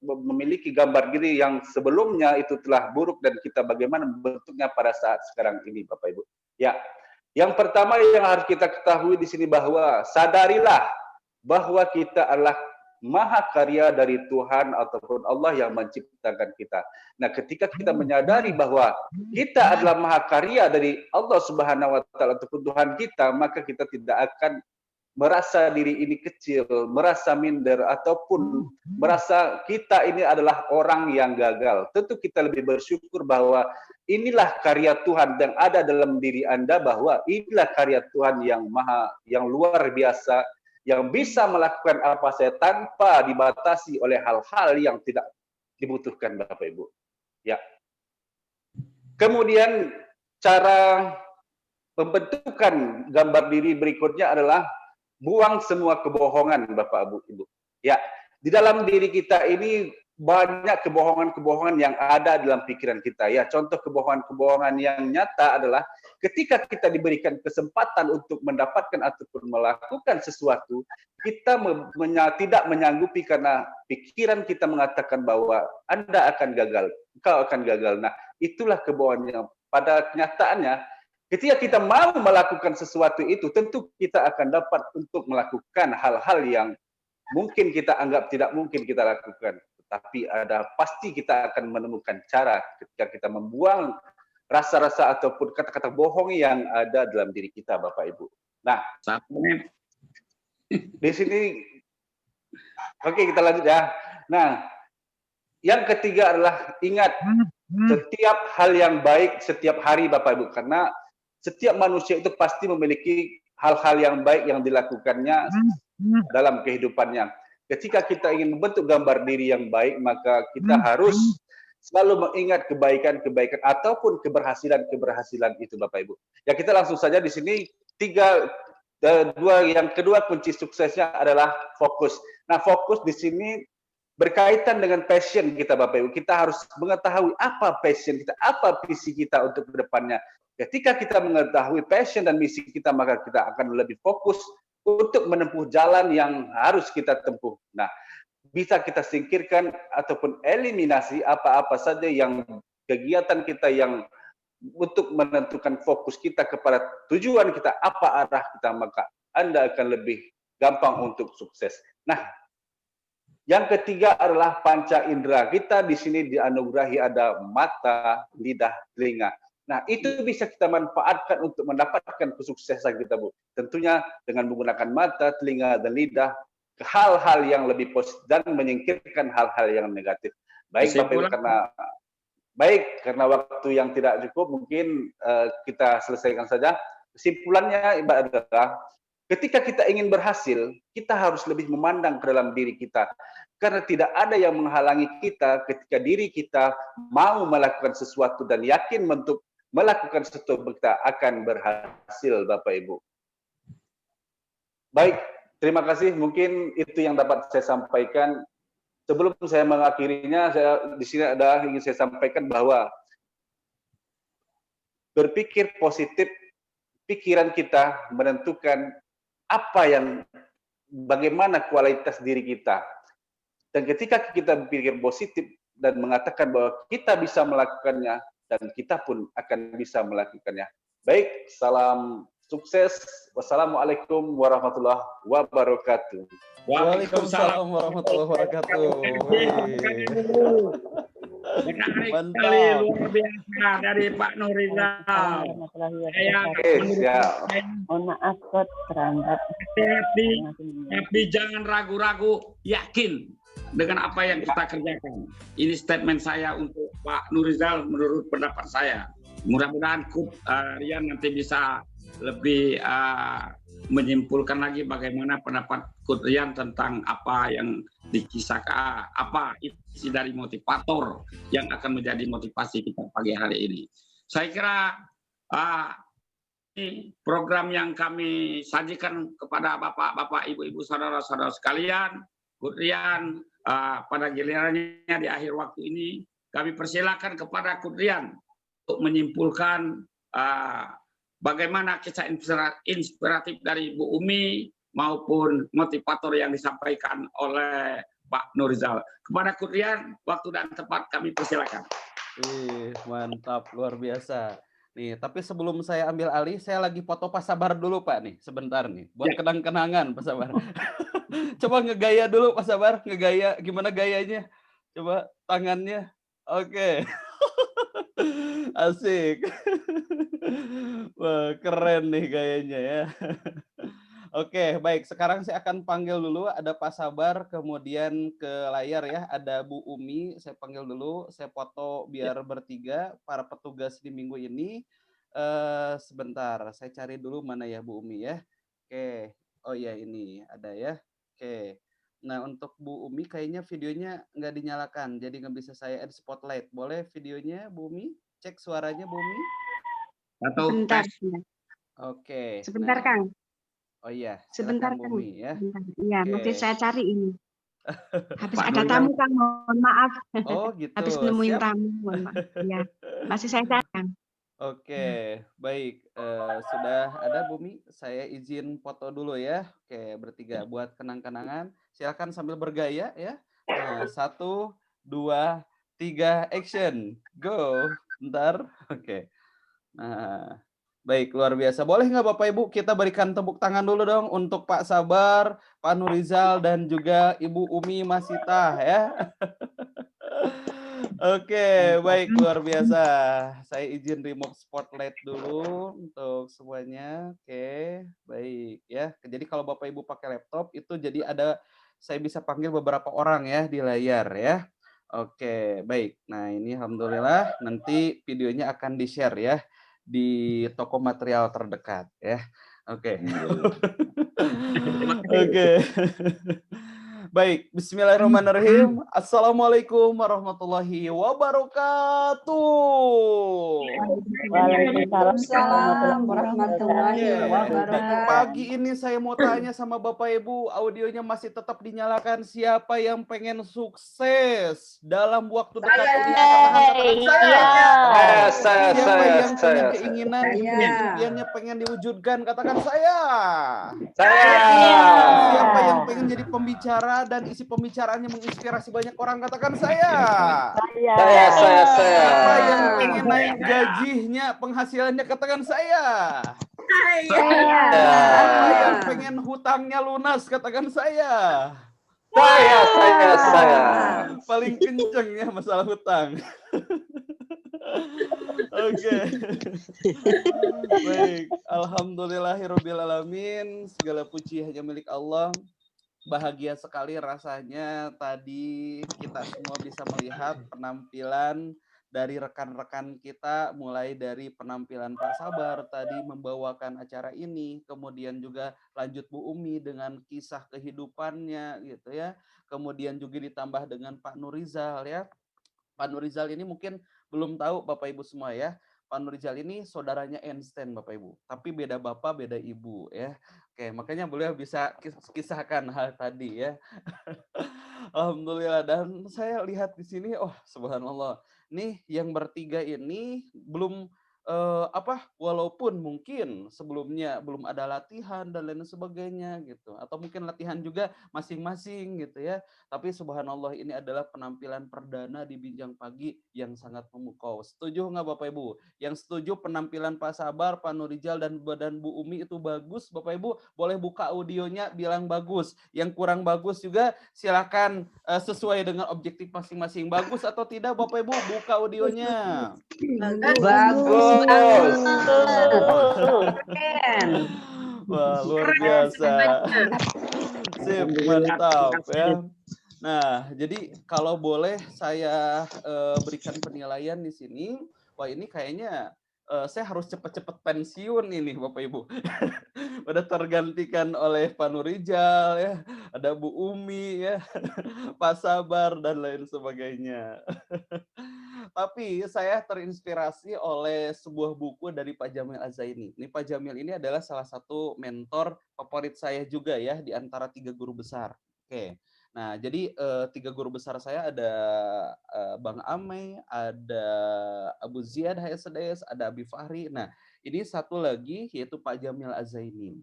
Speaker 8: memiliki gambar diri yang sebelumnya itu telah buruk dan kita bagaimana membentuknya pada saat sekarang ini, Bapak Ibu. Ya, yang pertama yang harus kita ketahui di sini bahwa sadarilah bahwa kita adalah maha karya dari Tuhan ataupun Allah yang menciptakan kita. Nah, ketika kita menyadari bahwa kita adalah maha karya dari Allah Subhanahu wa taala ataupun Tuhan kita, maka kita tidak akan merasa diri ini kecil, merasa minder ataupun merasa kita ini adalah orang yang gagal. Tentu kita lebih bersyukur bahwa inilah karya Tuhan yang ada dalam diri Anda, bahwa inilah karya Tuhan yang luar biasa, yang bisa melakukan apa saja tanpa dibatasi oleh hal-hal yang tidak dibutuhkan, Bapak Ibu. Ya. Kemudian cara pembentukan gambar diri berikutnya adalah buang semua kebohongan, Bapak Ibu. Ya, di dalam diri kita ini banyak kebohongan-kebohongan yang ada dalam pikiran kita. Ya, contoh kebohongan-kebohongan yang nyata adalah ketika kita diberikan kesempatan untuk mendapatkan ataupun melakukan sesuatu, kita tidak menyanggupi karena pikiran kita mengatakan bahwa Anda akan gagal, engkau akan gagal. Nah, itulah kebohongan yang pada kenyataannya ketika kita mau melakukan sesuatu itu, tentu kita akan dapat untuk melakukan hal-hal yang mungkin kita anggap tidak mungkin kita lakukan. Tapi pasti kita akan menemukan cara ketika kita membuang rasa-rasa ataupun kata-kata bohong yang ada dalam diri kita, Bapak Ibu. Nah, di sini, oke, kita lanjut ya. Nah, yang ketiga adalah ingat setiap hal yang baik setiap hari, Bapak Ibu, karena setiap manusia itu pasti memiliki hal-hal yang baik yang dilakukannya dalam kehidupannya. Ketika kita ingin membentuk gambar diri yang baik, maka kita harus selalu mengingat kebaikan-kebaikan ataupun keberhasilan-keberhasilan itu, Bapak Ibu. Ya, kita langsung saja di sini yang kedua kunci suksesnya adalah fokus. Nah, fokus di sini berkaitan dengan passion kita, Bapak Ibu. Kita harus mengetahui apa passion kita, apa visi kita untuk kedepannya. Ketika kita mengetahui passion dan misi kita, maka kita akan lebih fokus untuk menempuh jalan yang harus kita tempuh. Nah, bisa kita singkirkan ataupun eliminasi apa-apa saja yang kegiatan kita yang untuk menentukan fokus kita kepada tujuan kita, apa arah kita, maka Anda akan lebih gampang untuk sukses. Nah, yang ketiga adalah panca indera. Kita di sini dianugerahi ada mata, lidah, telinga. Nah, itu bisa kita manfaatkan untuk mendapatkan kesuksesan kita, Bu. Tentunya dengan menggunakan mata, telinga, dan lidah ke hal-hal yang lebih positif dan menyingkirkan hal-hal yang negatif. Baik, Bapak Ibu, karena waktu yang tidak cukup, mungkin kita selesaikan saja. Kesimpulannya adalah ketika kita ingin berhasil, kita harus lebih memandang ke dalam diri kita. Karena tidak ada yang menghalangi kita ketika diri kita mau melakukan sesuatu dan yakin untuk melakukan sesuatu, kita akan berhasil, Bapak Ibu. Baik, terima kasih. Mungkin itu yang dapat saya sampaikan. Sebelum saya mengakhirinya, di sini ingin saya sampaikan bahwa berpikir positif, pikiran kita menentukan bagaimana kualitas diri kita. Dan ketika kita berpikir positif dan mengatakan bahwa kita bisa melakukannya, dan kita pun akan bisa melakukannya. Baik, salam Sukses. Wassalamualaikum warahmatullahi wabarakatuh.
Speaker 1: Waalaikumsalam warahmatullahi wabarakatuh.
Speaker 4: Sekali luar biasa dari Pak Nurizal.
Speaker 5: Mohon maaf Kot, terlambat.
Speaker 4: Tapi jangan ragu-ragu, yakin dengan apa yang kita kerjakan. Ini statement saya untuk Pak Nurizal menurut pendapat saya. Mudah-mudahan Rian nanti bisa lebih menyimpulkan lagi bagaimana pendapat Rian tentang apa yang dikisahkan, apa isi dari motivator yang akan menjadi motivasi kita pagi hari ini. Saya kira ini program yang kami sajikan kepada bapak-bapak, ibu-ibu, saudara-saudara sekalian, Rian pada gilirannya di akhir waktu ini kami persilakan kepada Rian untuk menyimpulkan bagaimana kisah inspiratif dari Bu Umi maupun motivator yang disampaikan oleh Pak Nurizal. Kepada Rian, waktu dan tempat kami persilakan.
Speaker 1: Mantap, luar biasa. Nih, tapi sebelum saya ambil alih, saya lagi foto Pak Sabar dulu Pak nih, sebentar nih, buat kenang-kenangan Pak Sabar. Coba ngegaya dulu Pak Sabar, ngegaya, gimana gayanya? Coba tangannya, oke. Asik. Wah, keren nih gayanya ya. Oke, baik. Sekarang saya akan panggil dulu, ada Pak Sabar, kemudian ke layar ya, ada Bu Umi, saya panggil dulu, saya foto biar bertiga, para petugas di minggu ini. Sebentar, saya cari dulu mana ya Bu Umi ya. Oke, oh ya ini ada ya. Oke, nah untuk Bu Umi kayaknya videonya nggak dinyalakan, jadi nggak bisa saya add spotlight. Boleh videonya Bu Umi? Cek suaranya Bu Umi.
Speaker 7: Sebentar.
Speaker 1: Oke.
Speaker 7: Sebentar
Speaker 1: nah.
Speaker 7: Kang.
Speaker 1: Oh iya,
Speaker 7: sebentar
Speaker 1: Kang Bumi ya.
Speaker 7: Iya, masih saya cari ini. Habis
Speaker 4: Pak
Speaker 7: ada tamu Kang, mohon maaf.
Speaker 1: Oh gitu.
Speaker 7: Habis nemuin
Speaker 1: Siap.
Speaker 7: tamu, mohon maaf. Ya, masih saya cari Kang.
Speaker 1: Oke, baik. Sudah ada Bumi, saya izin foto dulu ya. Oke, bertiga buat kenang-kenangan. Silakan sambil bergaya ya. Nah, 1, 2, 3, action. Go. Bentar. Oke. Nah, baik, luar biasa. Boleh nggak Bapak Ibu kita berikan tepuk tangan dulu dong untuk Pak Sabar, Pak Nurizal, dan juga Ibu Umi Masita ya. Oke, baik, luar biasa. Saya izin remove spotlight dulu untuk semuanya. Oke, baik ya. Jadi kalau Bapak Ibu pakai laptop itu jadi ada, saya bisa panggil beberapa orang ya di layar ya. Oke, baik. Nah ini alhamdulillah nanti videonya akan di-share ya di toko material terdekat ya. Oke. Oke. Baik, bismillahirrahmanirrahim. Assalamualaikum warahmatullahi wabarakatuh.
Speaker 5: Waalaikumsalam warahmatullahi wabarakatuh.
Speaker 1: Pagi ini saya mau tanya sama Bapak Ibu, audionya masih tetap dinyalakan. Siapa yang pengen sukses dalam waktu dekat ini?
Speaker 8: Saya.
Speaker 1: Siapa yang punya keinginan impiannya pengen diwujudkan? Katakan saya. Siapa yang pengen jadi pembicara dan isi pembicaraannya menginspirasi banyak orang? Katakan saya.
Speaker 8: Saya.
Speaker 1: Siapa yang pengen naik gajinya, penghasilannya? Katakan saya. Siapa yang pengen hutangnya lunas? Katakan saya.
Speaker 8: Saya.
Speaker 1: Paling kenceng ya masalah hutang. Oke. Baik, alhamdulillahirobbilalamin. Segala puji hanya milik Allah. Bahagia sekali rasanya tadi kita semua bisa melihat penampilan dari rekan-rekan kita, mulai dari penampilan Pak Sabar tadi membawakan acara ini, kemudian juga lanjut Bu Umi dengan kisah kehidupannya gitu ya, kemudian juga ditambah dengan Pak Nurizal ya. Pak Nurizal ini mungkin belum tahu Bapak Ibu semua ya, Pak Nurizal ini saudaranya Einstein Bapak Ibu, tapi beda bapak beda ibu ya. Oke, makanya beliau bisa kisahkan hal tadi ya. Alhamdulillah. Dan saya lihat di sini, oh subhanallah, nih yang bertiga ini belum walaupun mungkin sebelumnya belum ada latihan dan lain sebagainya gitu, atau mungkin latihan juga masing-masing gitu ya. Tapi subhanallah ini adalah penampilan perdana di Bincang Pagi yang sangat memukau. Setuju nggak Bapak Ibu? Yang setuju penampilan Pak Sabar, Pak Nurijal dan Bu Umi itu bagus, Bapak Ibu boleh buka audionya bilang bagus. Yang kurang bagus juga silakan sesuai dengan objektif masing-masing. Bagus atau tidak Bapak Ibu buka audionya.
Speaker 5: Bagus banget. Keren.
Speaker 1: Wah, luar biasa. Sip, mantap ya. Nah, jadi kalau boleh saya berikan penilaian di sini, wah ini kayaknya saya harus cepat-cepat pensiun ini Bapak Ibu. Udah tergantikan oleh Pak Nurijal ya, ada Bu Umi ya, Pak Sabar dan lain sebagainya. Tapi saya terinspirasi oleh sebuah buku dari Pak Jamil Az-Zaini. Ini Pak Jamil ini adalah salah satu mentor favorit saya juga ya di antara 3 guru besar. Oke. Nah, jadi 3 guru besar saya ada Bang Amey, ada Abu Ziyad HSDS, ada Abi Fahri. Nah, ini satu lagi yaitu Pak Jamil Az-Zaini.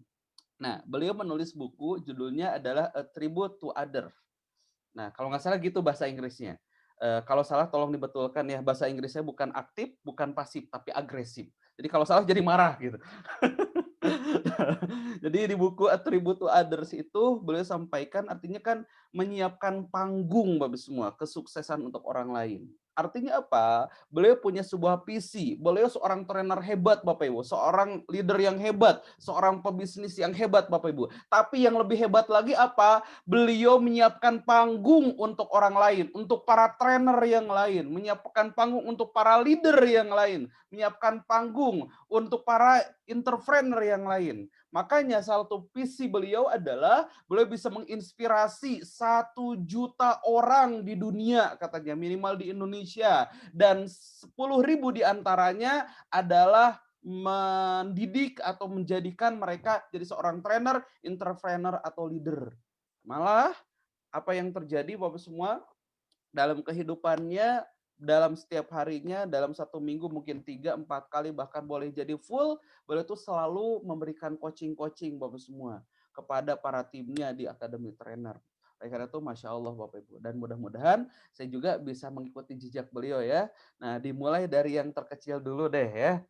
Speaker 1: Nah, beliau menulis buku judulnya adalah A Tribute to Other. Nah, kalau nggak salah gitu bahasa Inggrisnya. Kalau salah tolong dibetulkan ya, bahasa Inggrisnya bukan aktif, bukan pasif, tapi agresif. Jadi kalau salah jadi marah gitu. Jadi di buku A Tribute to Others itu beliau sampaikan artinya kan menyiapkan panggung Bapak semua, kesuksesan untuk orang lain. Artinya apa? Beliau punya sebuah visi. Beliau seorang trainer hebat Bapak Ibu, seorang leader yang hebat, seorang pebisnis yang hebat Bapak Ibu. Tapi yang lebih hebat lagi apa? Beliau menyiapkan panggung untuk orang lain, untuk para trainer yang lain, menyiapkan panggung untuk para leader yang lain, menyiapkan panggung untuk para entrepreneur yang lain. Makanya salah satu visi beliau adalah beliau bisa menginspirasi 1 juta orang di dunia katanya, minimal di Indonesia. Dan 10.000 diantaranya adalah mendidik atau menjadikan mereka jadi seorang trainer, entrepreneur atau leader. Malah apa yang terjadi Bapak semua dalam kehidupannya, dalam setiap harinya, dalam 1 minggu mungkin 3-4 kali bahkan boleh jadi full, beliau tuh selalu memberikan coaching-coaching Bapak semua kepada para timnya di Akademi Trainer. Oleh karena itu Masya Allah Bapak Ibu. Dan mudah-mudahan saya juga bisa mengikuti jejak beliau ya. Nah dimulai dari yang terkecil dulu deh ya.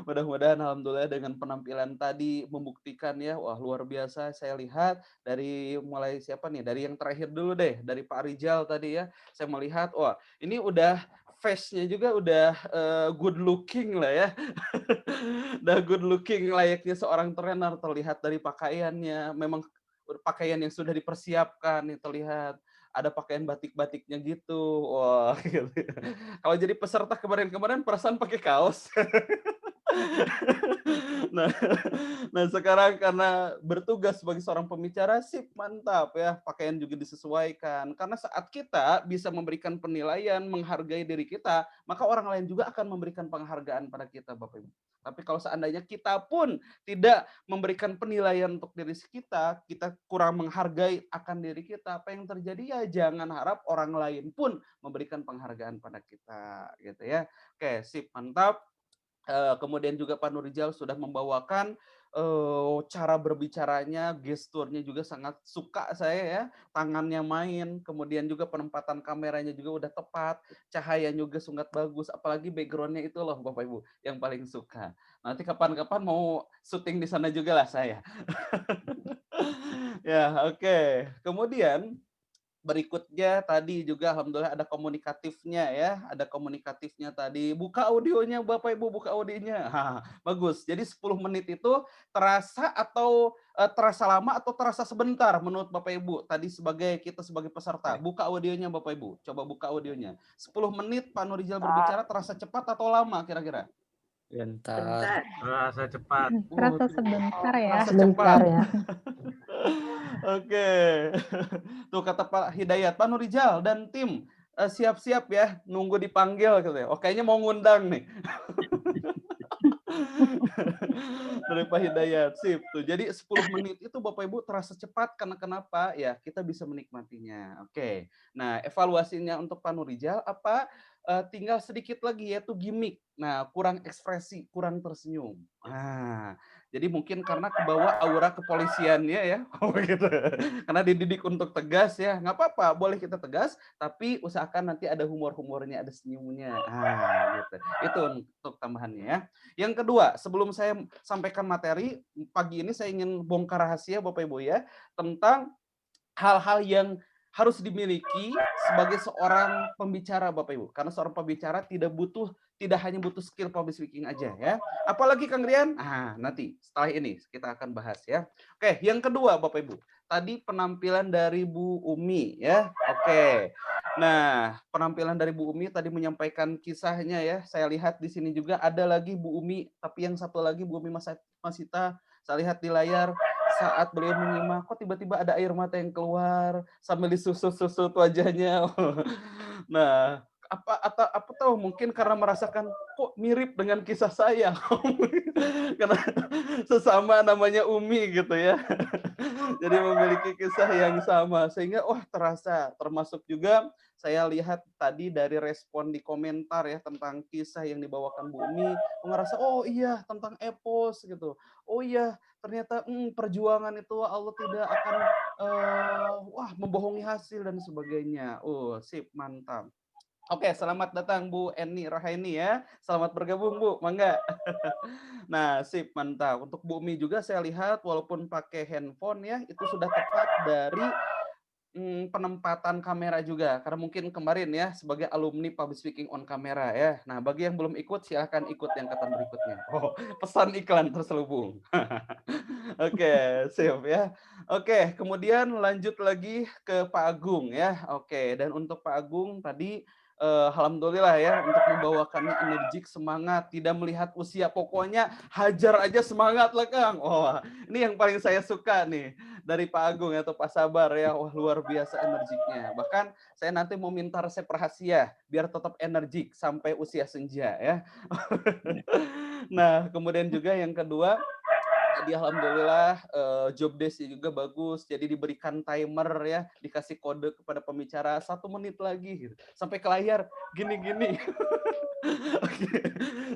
Speaker 1: Mudah-mudahan alhamdulillah dengan penampilan tadi membuktikan ya, wah luar biasa. Saya lihat dari mulai siapa nih, dari yang terakhir dulu deh, dari Pak Rijal tadi ya. Saya melihat, wah ini udah face-nya juga udah good looking lah ya. Udah good looking layaknya seorang trainer, terlihat dari pakaiannya. Memang pakaian yang sudah dipersiapkan nih terlihat. Ada pakaian batik-batiknya gitu. Wah, gitu. Kalau jadi peserta kemarin-kemarin perasaan pakai kaos. Nah, nah sekarang karena bertugas sebagai seorang pembicara, sip mantap ya, pakaian juga disesuaikan. Karena saat kita bisa memberikan penilaian, menghargai diri kita, maka orang lain juga akan memberikan penghargaan pada kita, Bapak Ibu. Tapi kalau seandainya kita pun tidak memberikan penilaian untuk diri kita, kita kurang menghargai akan diri kita, apa yang terjadi ya jangan harap orang lain pun memberikan penghargaan pada kita, gitu ya. Oke, sip mantap. Kemudian juga Pak Nurijal sudah membawakan cara berbicaranya, gesturnya juga sangat suka saya ya, tangannya main, kemudian juga penempatan kameranya juga udah tepat, cahayanya juga sangat bagus, apalagi backgroundnya itu loh Bapak Ibu yang paling suka. Nanti kapan-kapan mau syuting di sana juga lah saya. Ya oke. Kemudian berikutnya tadi juga alhamdulillah ada komunikatifnya ya, ada komunikatifnya tadi. Buka audionya Bapak Ibu, buka audionya. Bagus. Jadi 10 menit itu terasa atau terasa lama atau terasa sebentar menurut Bapak Ibu? Tadi kita sebagai peserta, buka audionya Bapak Ibu. Coba buka audionya. 10 menit Pak Nurijal berbicara terasa cepat atau lama kira-kira?
Speaker 5: Bentar.
Speaker 3: Terasa cepat.
Speaker 2: Terasa sebentar ya.
Speaker 1: Terasa
Speaker 5: Sebentar
Speaker 1: cepat.
Speaker 5: ya.
Speaker 1: Oke. Tuh kata Pak Hidayat, Pak Nurijal dan tim siap-siap ya, nunggu dipanggil gitu ya. Oh, kayaknya mau ngundang nih. Dari Pak Hidayat, sip tuh. Jadi 10 menit itu Bapak Ibu terasa cepat karena kenapa? Ya, kita bisa menikmatinya. Oke. Nah, evaluasinya untuk Pak Nurijal apa? tinggal sedikit lagi yaitu gimmick. Nah, kurang ekspresi, kurang tersenyum. Nah, jadi mungkin karena kebawa aura kepolisiannya ya, gitu. Karena dididik untuk tegas ya, nggak apa-apa, boleh kita tegas, tapi usahakan nanti ada humor-humornya, ada senyumnya. Gitu. Itu untuk tambahannya ya. Yang kedua, sebelum saya sampaikan materi, pagi ini saya ingin bongkar rahasia Bapak Ibu ya, tentang hal-hal yang harus dimiliki sebagai seorang pembicara Bapak Ibu. Karena seorang pembicara tidak hanya butuh skill public speaking aja ya. Apalagi Kang Rian? Nanti setelah ini kita akan bahas ya. Oke, yang kedua Bapak Ibu. Tadi penampilan dari Bu Umi ya. Oke. Nah, penampilan dari Bu Umi tadi menyampaikan kisahnya ya. Saya lihat di sini juga ada lagi Bu Umi, tapi yang satu lagi Bu Umi Masita, saya lihat di layar saat beliau menyimak, kok tiba-tiba ada air mata yang keluar sambil disusut-susut wajahnya. Nah, apa tahu mungkin karena merasakan kok mirip dengan kisah saya. Karena sesama namanya Umi gitu ya. Jadi memiliki kisah yang sama sehingga terasa, termasuk juga saya lihat tadi dari respon di komentar ya tentang kisah yang dibawakan Bu Umi, ngerasa oh iya tentang epos gitu. Oh iya, ternyata perjuangan itu Allah tidak akan membohongi hasil dan sebagainya. Sip, mantap. Oke, selamat datang Bu Eni Rahaini ya. Selamat bergabung Bu, mangga. Nah, sip, mantap. Untuk Bu Umi juga saya lihat walaupun pakai handphone ya, itu sudah tepat dari penempatan kamera juga. Karena mungkin kemarin ya sebagai alumni public speaking on camera ya. Nah, bagi yang belum ikut silahkan ikut yang angkatan berikutnya. Pesan iklan terselubung. Oke, sip ya. Oke, kemudian lanjut lagi ke Pak Agung ya. Oke, dan untuk Pak Agung tadi alhamdulillah ya untuk membawakannya energik, semangat, tidak melihat usia, pokoknya hajar aja semangat lah Kang. Ini yang paling saya suka nih dari Pak Agung atau Pak Sabar ya. Luar biasa energiknya. Bahkan saya nanti mau minta resep rahasia biar tetap energik sampai usia senja ya. Nah, kemudian juga yang kedua, tadi alhamdulillah job desk juga bagus, jadi diberikan timer ya, dikasih kode kepada pembicara 1 menit lagi gitu. Sampai ke layar gini-gini. Oke,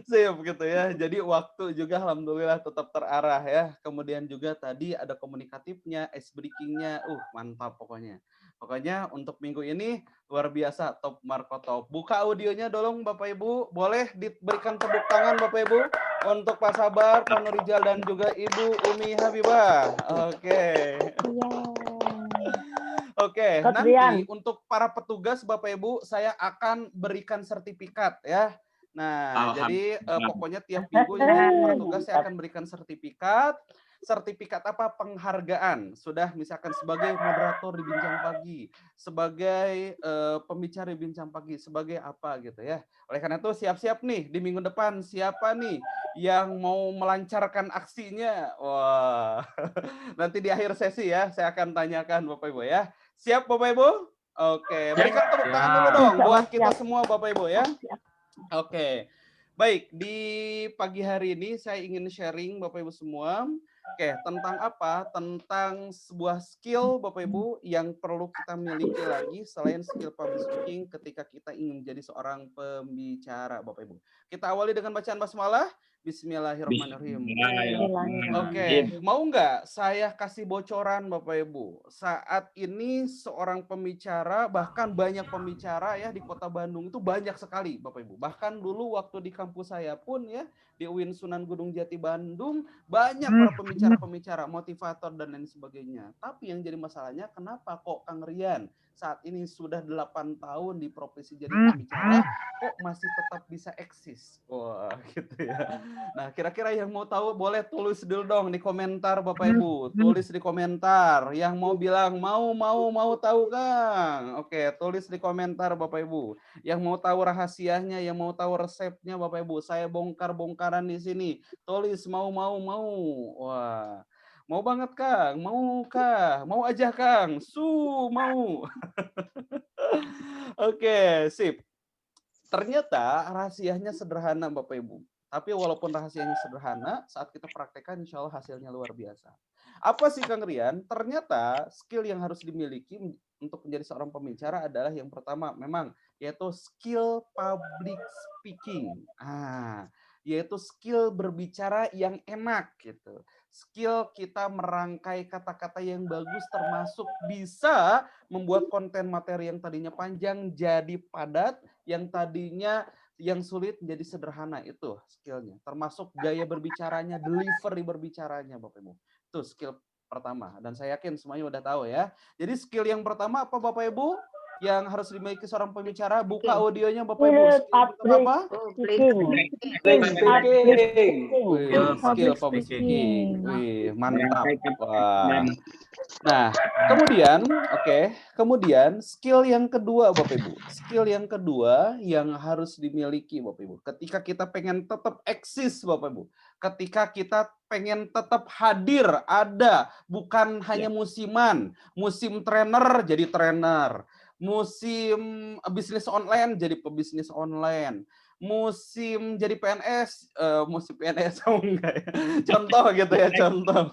Speaker 1: sip gitu ya. Jadi waktu juga alhamdulillah tetap terarah ya. Kemudian juga tadi ada komunikatifnya, ice breaking-nya, mantap pokoknya. Pokoknya untuk minggu ini luar biasa, top Marco top. Buka audionya dong Bapak Ibu. Boleh diberikan tepuk tangan Bapak Ibu untuk Pak Sabar, Pak Nurijal dan juga Ibu Umi Habibah. Oke. Oke, nanti untuk para petugas Bapak Ibu saya akan berikan sertifikat ya. Nah, jadi pokoknya tiap minggu untuk petugas saya akan berikan sertifikat. Sertifikat apa? Penghargaan. Sudah misalkan sebagai moderator di Bincang Pagi, sebagai pembicara di Bincang Pagi, sebagai apa gitu ya. Oleh karena itu siap-siap nih di minggu depan siapa nih yang mau melancarkan aksinya. Wah. Nanti di akhir sesi ya saya akan tanyakan Bapak Ibu ya. Siap Bapak Ibu? Oke, berikan tepuk tangan dulu dong buat kita semua Bapak Ibu ya. Oke. Baik, di pagi hari ini saya ingin sharing Bapak Ibu semua. Oke, tentang apa? Tentang sebuah skill Bapak Ibu yang perlu kita miliki lagi selain skill public speaking ketika kita ingin menjadi seorang pembicara Bapak Ibu. Kita awali dengan bacaan basmalah. Bismillahirrahmanirrahim. Oke, mau nggak saya kasih bocoran Bapak Ibu? Saat ini seorang pembicara, bahkan banyak pembicara ya di Kota Bandung itu banyak sekali Bapak Ibu. Bahkan dulu waktu di kampus saya pun ya di UIN Sunan Gunung Jati Bandung banyak para pembicara-pembicara, motivator dan lain sebagainya. Tapi yang jadi masalahnya kenapa kok Kang Rian saat ini sudah 8 tahun di profesi jadi pembicara kok masih tetap bisa eksis? Wah, gitu ya. Nah, kira-kira yang mau tahu boleh tulis dulu dong di komentar Bapak Ibu. Tulis di komentar. Yang mau bilang mau tahu Kang. Oke, tulis di komentar Bapak Ibu. Yang mau tahu rahasianya, yang mau tahu resepnya Bapak Ibu, saya bongkar-bongkaran di sini. Tulis mau. Wah. Mau banget Kang, mau Kang, mau aja Kang, mau. Oke, sip. Ternyata rahasianya sederhana Bapak Ibu. Tapi walaupun rahasianya sederhana, saat kita praktekkan insya Allah hasilnya luar biasa. Apa sih Kang Rian? Ternyata skill yang harus dimiliki untuk menjadi seorang pembicara adalah yang pertama, memang yaitu skill public speaking. Yaitu skill berbicara yang enak gitu. Skill kita merangkai kata-kata yang bagus, termasuk bisa membuat konten materi yang tadinya panjang jadi padat, yang tadinya yang sulit jadi sederhana. Itu skillnya. Termasuk gaya berbicaranya, delivery berbicaranya, Bapak Ibu. Itu skill pertama. Dan saya yakin semuanya udah tahu ya. Jadi skill yang pertama apa Bapak Ibu? Yang harus dimiliki seorang pembicara, buka audionya Bapak Ibu. Skill pertama apa? Skill public speaking. Wih, mantap. Wah. Nah, kemudian skill yang kedua Bapak Ibu. Skill yang kedua yang harus dimiliki Bapak Ibu. Ketika kita pengen tetap eksis Bapak Ibu. Ketika kita pengen tetap hadir, ada, bukan hanya musiman. Musim trainer jadi trainer. Musim bisnis online jadi pebisnis online. Musim jadi PNS, musim PNS enggak ya? Contoh gitu ya, contoh.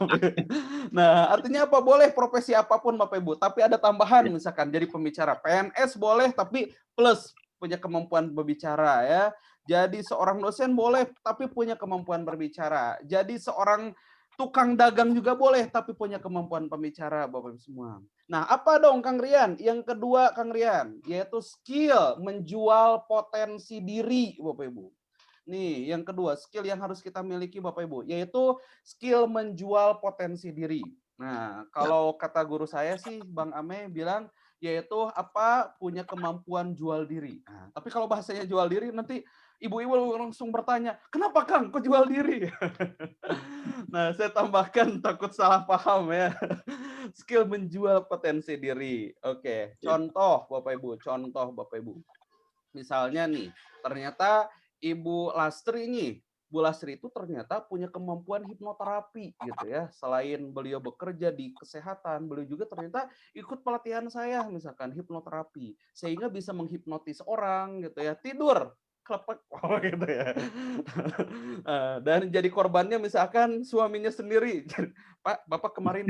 Speaker 1: Nah, artinya apa? Boleh profesi apapun Bapak Ibu, tapi ada tambahan misalkan jadi pembicara. PNS boleh, tapi plus punya kemampuan berbicara ya. Jadi seorang dosen boleh, tapi punya kemampuan berbicara. Jadi seorang tukang dagang juga boleh, tapi punya kemampuan pembicara, Bapak Ibu semua. Nah, apa dong Kang Rian? Yang kedua Kang Rian, yaitu skill menjual potensi diri, Bapak Ibu. Nih, yang kedua, skill yang harus kita miliki Bapak Ibu, yaitu skill menjual potensi diri. Nah, kalau kata guru saya sih, Bang Ame bilang, yaitu apa? Punya kemampuan jual diri. Nah, tapi kalau bahasanya jual diri, nanti ibu-ibu langsung bertanya, kenapa Kang kok jual diri? Nah, saya tambahkan takut salah paham ya. Skill menjual potensi diri. Oke, contoh Bapak Ibu, contoh Bapak Ibu. Misalnya nih, ternyata Ibu Lastri nih, Bu Lastri itu ternyata punya kemampuan hipnoterapi gitu ya. Selain beliau bekerja di kesehatan, beliau juga ternyata ikut pelatihan saya misalkan hipnoterapi, sehingga bisa menghipnotis orang gitu ya, tidur klepek gitu ya. Dan jadi korbannya misalkan suaminya sendiri. Pak, Bapak kemarin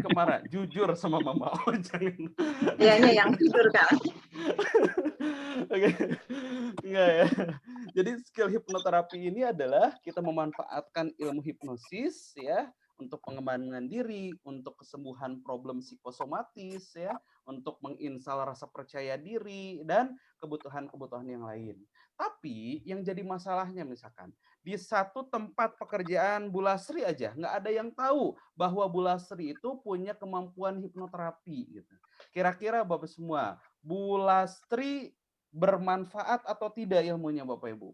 Speaker 1: jujur sama Mama. Oh, jangan.
Speaker 9: Dianya yang tidur Kak.
Speaker 1: Oke. Enggak ya. Jadi skill hipnoterapi ini adalah kita memanfaatkan ilmu hipnosis ya untuk pengembangan diri, untuk kesembuhan problem psikosomatis ya, untuk menginstal rasa percaya diri dan kebutuhan-kebutuhan yang lain. Tapi yang jadi masalahnya misalkan di satu tempat pekerjaan Bu Lasri aja nggak ada yang tahu bahwa Bu Lasri itu punya kemampuan hipnoterapi gitu. Kira-kira Bapak semua, Bu Lastri bermanfaat atau tidak ilmunya Bapak Ibu?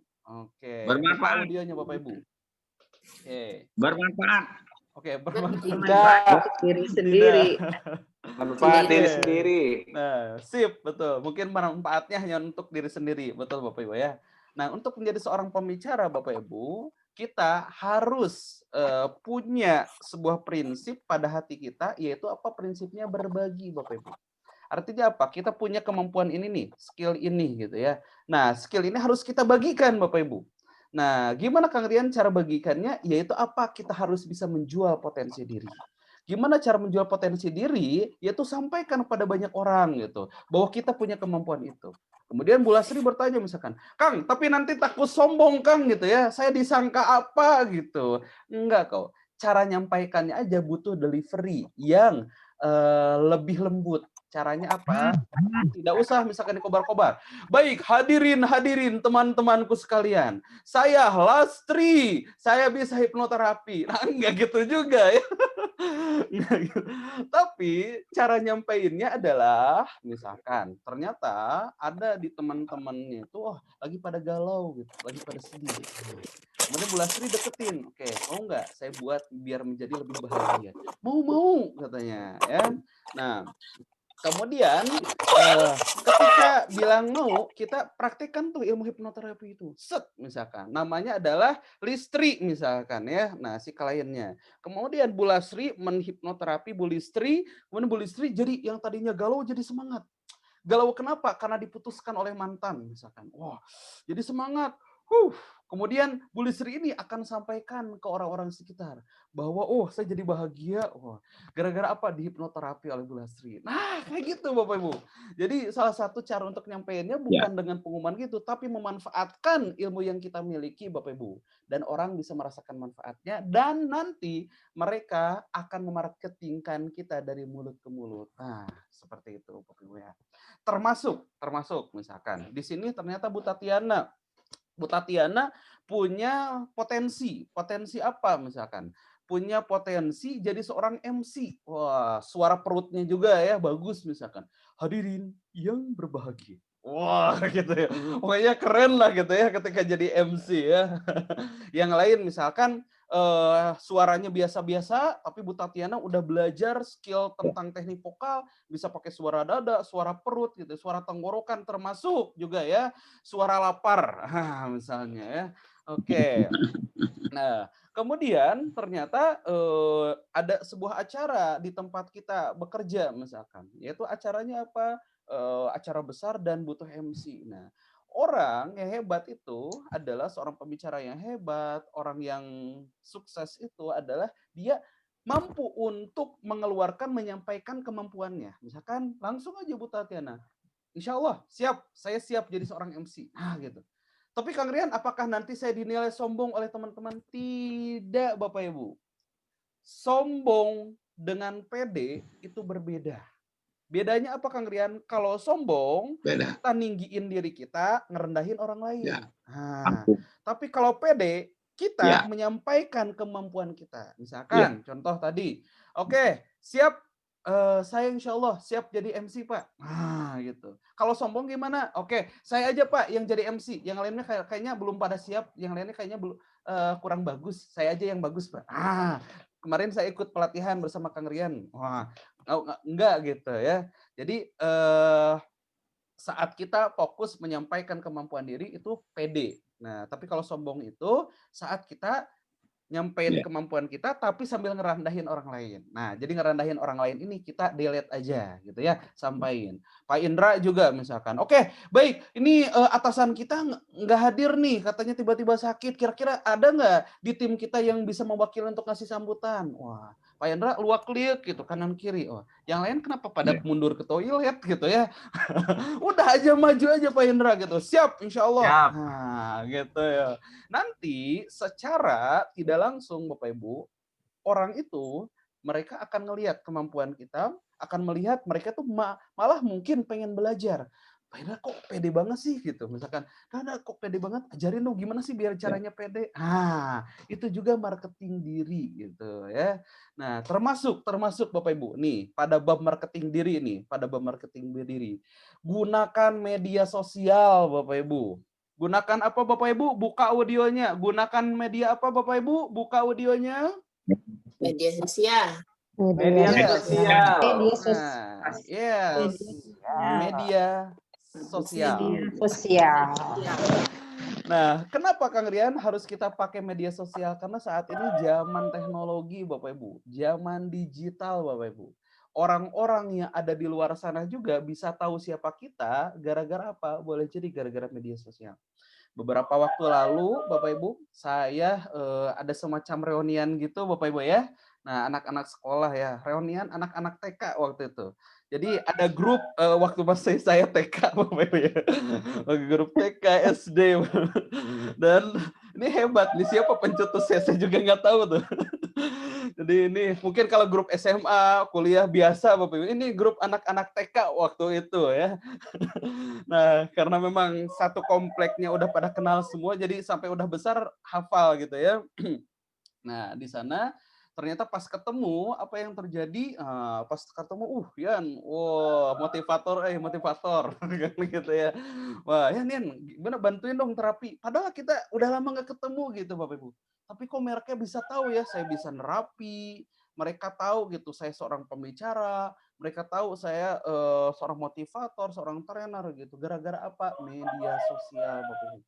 Speaker 1: Oke.
Speaker 4: Bermanfaat.
Speaker 1: Audionya Bapak Ibu. Oke.
Speaker 4: Bermanfaat.
Speaker 1: Oke, bermanfaat.
Speaker 9: Untuk diri sendiri.
Speaker 8: Manfaat diri sendiri.
Speaker 1: Nah, sip, betul. Mungkin manfaatnya hanya untuk diri sendiri, betul Bapak Ibu ya. Nah, untuk menjadi seorang pembicara Bapak Ibu, kita harus punya sebuah prinsip pada hati kita, yaitu apa prinsipnya? Berbagi Bapak Ibu. Artinya apa? Kita punya kemampuan ini nih, skill ini gitu ya. Nah, skill ini harus kita bagikan Bapak Ibu. Nah, gimana Kang Rian cara bagikannya? Yaitu apa? Kita harus bisa menjual potensi diri. Gimana cara menjual potensi diri? Yaitu sampaikan kepada banyak orang gitu, bahwa kita punya kemampuan itu. Kemudian Bu Lasri bertanya misalkan, Kang, tapi nanti takut sombong Kang gitu ya, saya disangka apa gitu. Enggak kok, cara nyampaikannya aja butuh delivery yang lebih lembut. Caranya apa? Tidak usah misalkan dikobar-kobar. Baik, hadirin teman-temanku sekalian. Saya Lastri, saya bisa hipnoterapi. Nah, enggak gitu juga ya. Gitu. Tapi cara nyampeinnya adalah misalkan ternyata ada di teman-temannya itu lagi pada galau gitu, lagi pada sedih. Kemudian Bu Lasri deketin, oke, mau nggak saya buat biar menjadi lebih bahagia? Mau katanya ya. Nah, kemudian ketika bilang mau, kita praktekkan tuh ilmu hipnoterapi itu. Set misalkan. Namanya adalah Listri misalkan ya. Nah, si kliennya. Kemudian Bu Lasri menghipnoterapi Bu Listri, kemudian Bu Listri jadi yang tadinya galau jadi semangat. Galau kenapa? Karena diputuskan oleh mantan misalkan. Wah, jadi semangat. Kemudian Bu Lisri ini akan sampaikan ke orang-orang sekitar bahwa oh saya jadi bahagia, wah gara-gara apa dihipnoterapi oleh Bu Lisri. Nah kayak gitu Bapak Ibu. Jadi salah satu cara untuk nyampeinnya
Speaker 4: Ya.
Speaker 1: bukan dengan pengumuman gitu, tapi memanfaatkan ilmu yang kita miliki Bapak Ibu. Dan orang bisa merasakan manfaatnya dan nanti mereka akan memarketingkan kita dari mulut ke mulut. Nah seperti itu Bapak Ibu ya. Termasuk misalkan di sini ternyata Bu Tatiana punya potensi apa misalkan? Punya potensi jadi seorang MC. Wah, suara perutnya juga ya bagus misalkan. Hadirin yang berbahagia. Wah, gitu ya. Pokoknya keren lah gitu ya ketika jadi MC ya. Yang lain misalkan suaranya biasa-biasa, tapi Bu Tatiana udah belajar skill tentang teknik vokal, bisa pakai suara dada, suara perut gitu, suara tenggorokan termasuk juga ya, suara lapar, misalnya ya. Oke. Nah, kemudian ternyata ada sebuah acara di tempat kita bekerja misalkan, yaitu acaranya apa? Acara besar dan butuh MC. Nah, orang yang hebat itu adalah seorang pembicara yang hebat, orang yang sukses itu adalah dia mampu untuk mengeluarkan, menyampaikan kemampuannya. Misalkan langsung aja Bu Tatiana, insya Allah siap, saya siap jadi seorang MC. Nah gitu. Tapi Kang Rian, apakah nanti saya dinilai sombong oleh teman-teman? Tidak Bapak Ibu. Sombong dengan pede itu berbeda. Bedanya apa Kang Rian? Kalau sombong,
Speaker 4: Beda.
Speaker 1: kita ninggiin diri kita, ngerendahin orang lain.
Speaker 4: Ya.
Speaker 1: Nah, tapi kalau pede, kita menyampaikan kemampuan kita. Misalkan, contoh tadi, oke, siap, saya insya Allah siap jadi MC Pak. Nah, gitu. Kalau sombong gimana? Oke, saya aja Pak yang jadi MC. Yang lainnya kayaknya belum pada siap. Yang lainnya kayaknya belum kurang bagus. Saya aja yang bagus Pak. Kemarin saya ikut pelatihan bersama Kang Rian. Wah, enggak gitu ya. Jadi saat kita fokus menyampaikan kemampuan diri itu pede. Nah, tapi kalau sombong itu saat kita nyampein kemampuan kita tapi sambil ngerendahin orang lain. Nah, jadi ngerendahin orang lain ini kita delete aja gitu ya, sampaikan. Pak Indra juga misalkan. Oke, baik. Ini atasan kita nggak hadir nih, katanya tiba-tiba sakit. Kira-kira ada nggak di tim kita yang bisa mewakili untuk ngasih sambutan? Wah, Pak Indra luak klik gitu kanan kiri. Oh, yang lain kenapa pada mundur ke toilet gitu ya? Udah aja maju aja Pak Indra gitu. Siap, insya Allah.
Speaker 3: Siap.
Speaker 1: Nah, gitu ya. Nanti secara tidak langsung Bapak Ibu, orang itu mereka akan melihat kemampuan kita, akan melihat mereka tuh malah mungkin pengen belajar. Pak Indra kok pede banget sih gitu. Misalkan, Nana kok pede banget, ajarin dong gimana sih biar caranya pede. Itu juga marketing diri gitu ya. Nah, termasuk Bapak Ibu nih, pada bab marketing diri nih, gunakan media sosial Bapak Ibu. Gunakan apa Bapak Ibu? Buka audionya. Gunakan media apa Bapak Ibu? Buka audionya.
Speaker 9: Media sosial.
Speaker 1: Media sosial.
Speaker 9: Media sosial.
Speaker 1: Yes. Media sosial.
Speaker 9: Sosial.
Speaker 1: Nah, kenapa Kang Rian harus kita pakai media sosial? Karena saat ini zaman teknologi Bapak Ibu, zaman digital Bapak Ibu. Orang-orang yang ada di luar sana juga bisa tahu siapa kita gara-gara apa? Boleh jadi gara-gara media sosial. Beberapa waktu lalu, Bapak Ibu, saya ada semacam reunian gitu, Bapak Ibu ya. Nah, anak-anak sekolah ya, reunian anak-anak TK waktu itu. Jadi ada grup waktu masih saya TK, Bapak Ibu ya. Grup TK, SD. Dan ini hebat nih, siapa pencetusnya saya juga nggak tahu tuh. Jadi ini mungkin kalau grup SMA, kuliah biasa Bapak Ibu. Ini grup anak-anak TK waktu itu ya. Nah, karena memang satu kompleknya udah pada kenal semua, jadi sampai udah besar hafal gitu ya. Nah, di sana ternyata pas ketemu apa yang terjadi? Pas ketemu, Yan, wow, motivator, gitu ya. Wah, Yan, gimana bantuin dong terapi. Padahal kita udah lama nggak ketemu gitu, Bapak Ibu. Tapi kok mereknya bisa tahu ya, saya bisa nerapi. Mereka tahu gitu, saya seorang pembicara. Mereka tahu saya seorang motivator, seorang trainer gitu. Gara-gara apa? Media sosial, Bapak Ibu.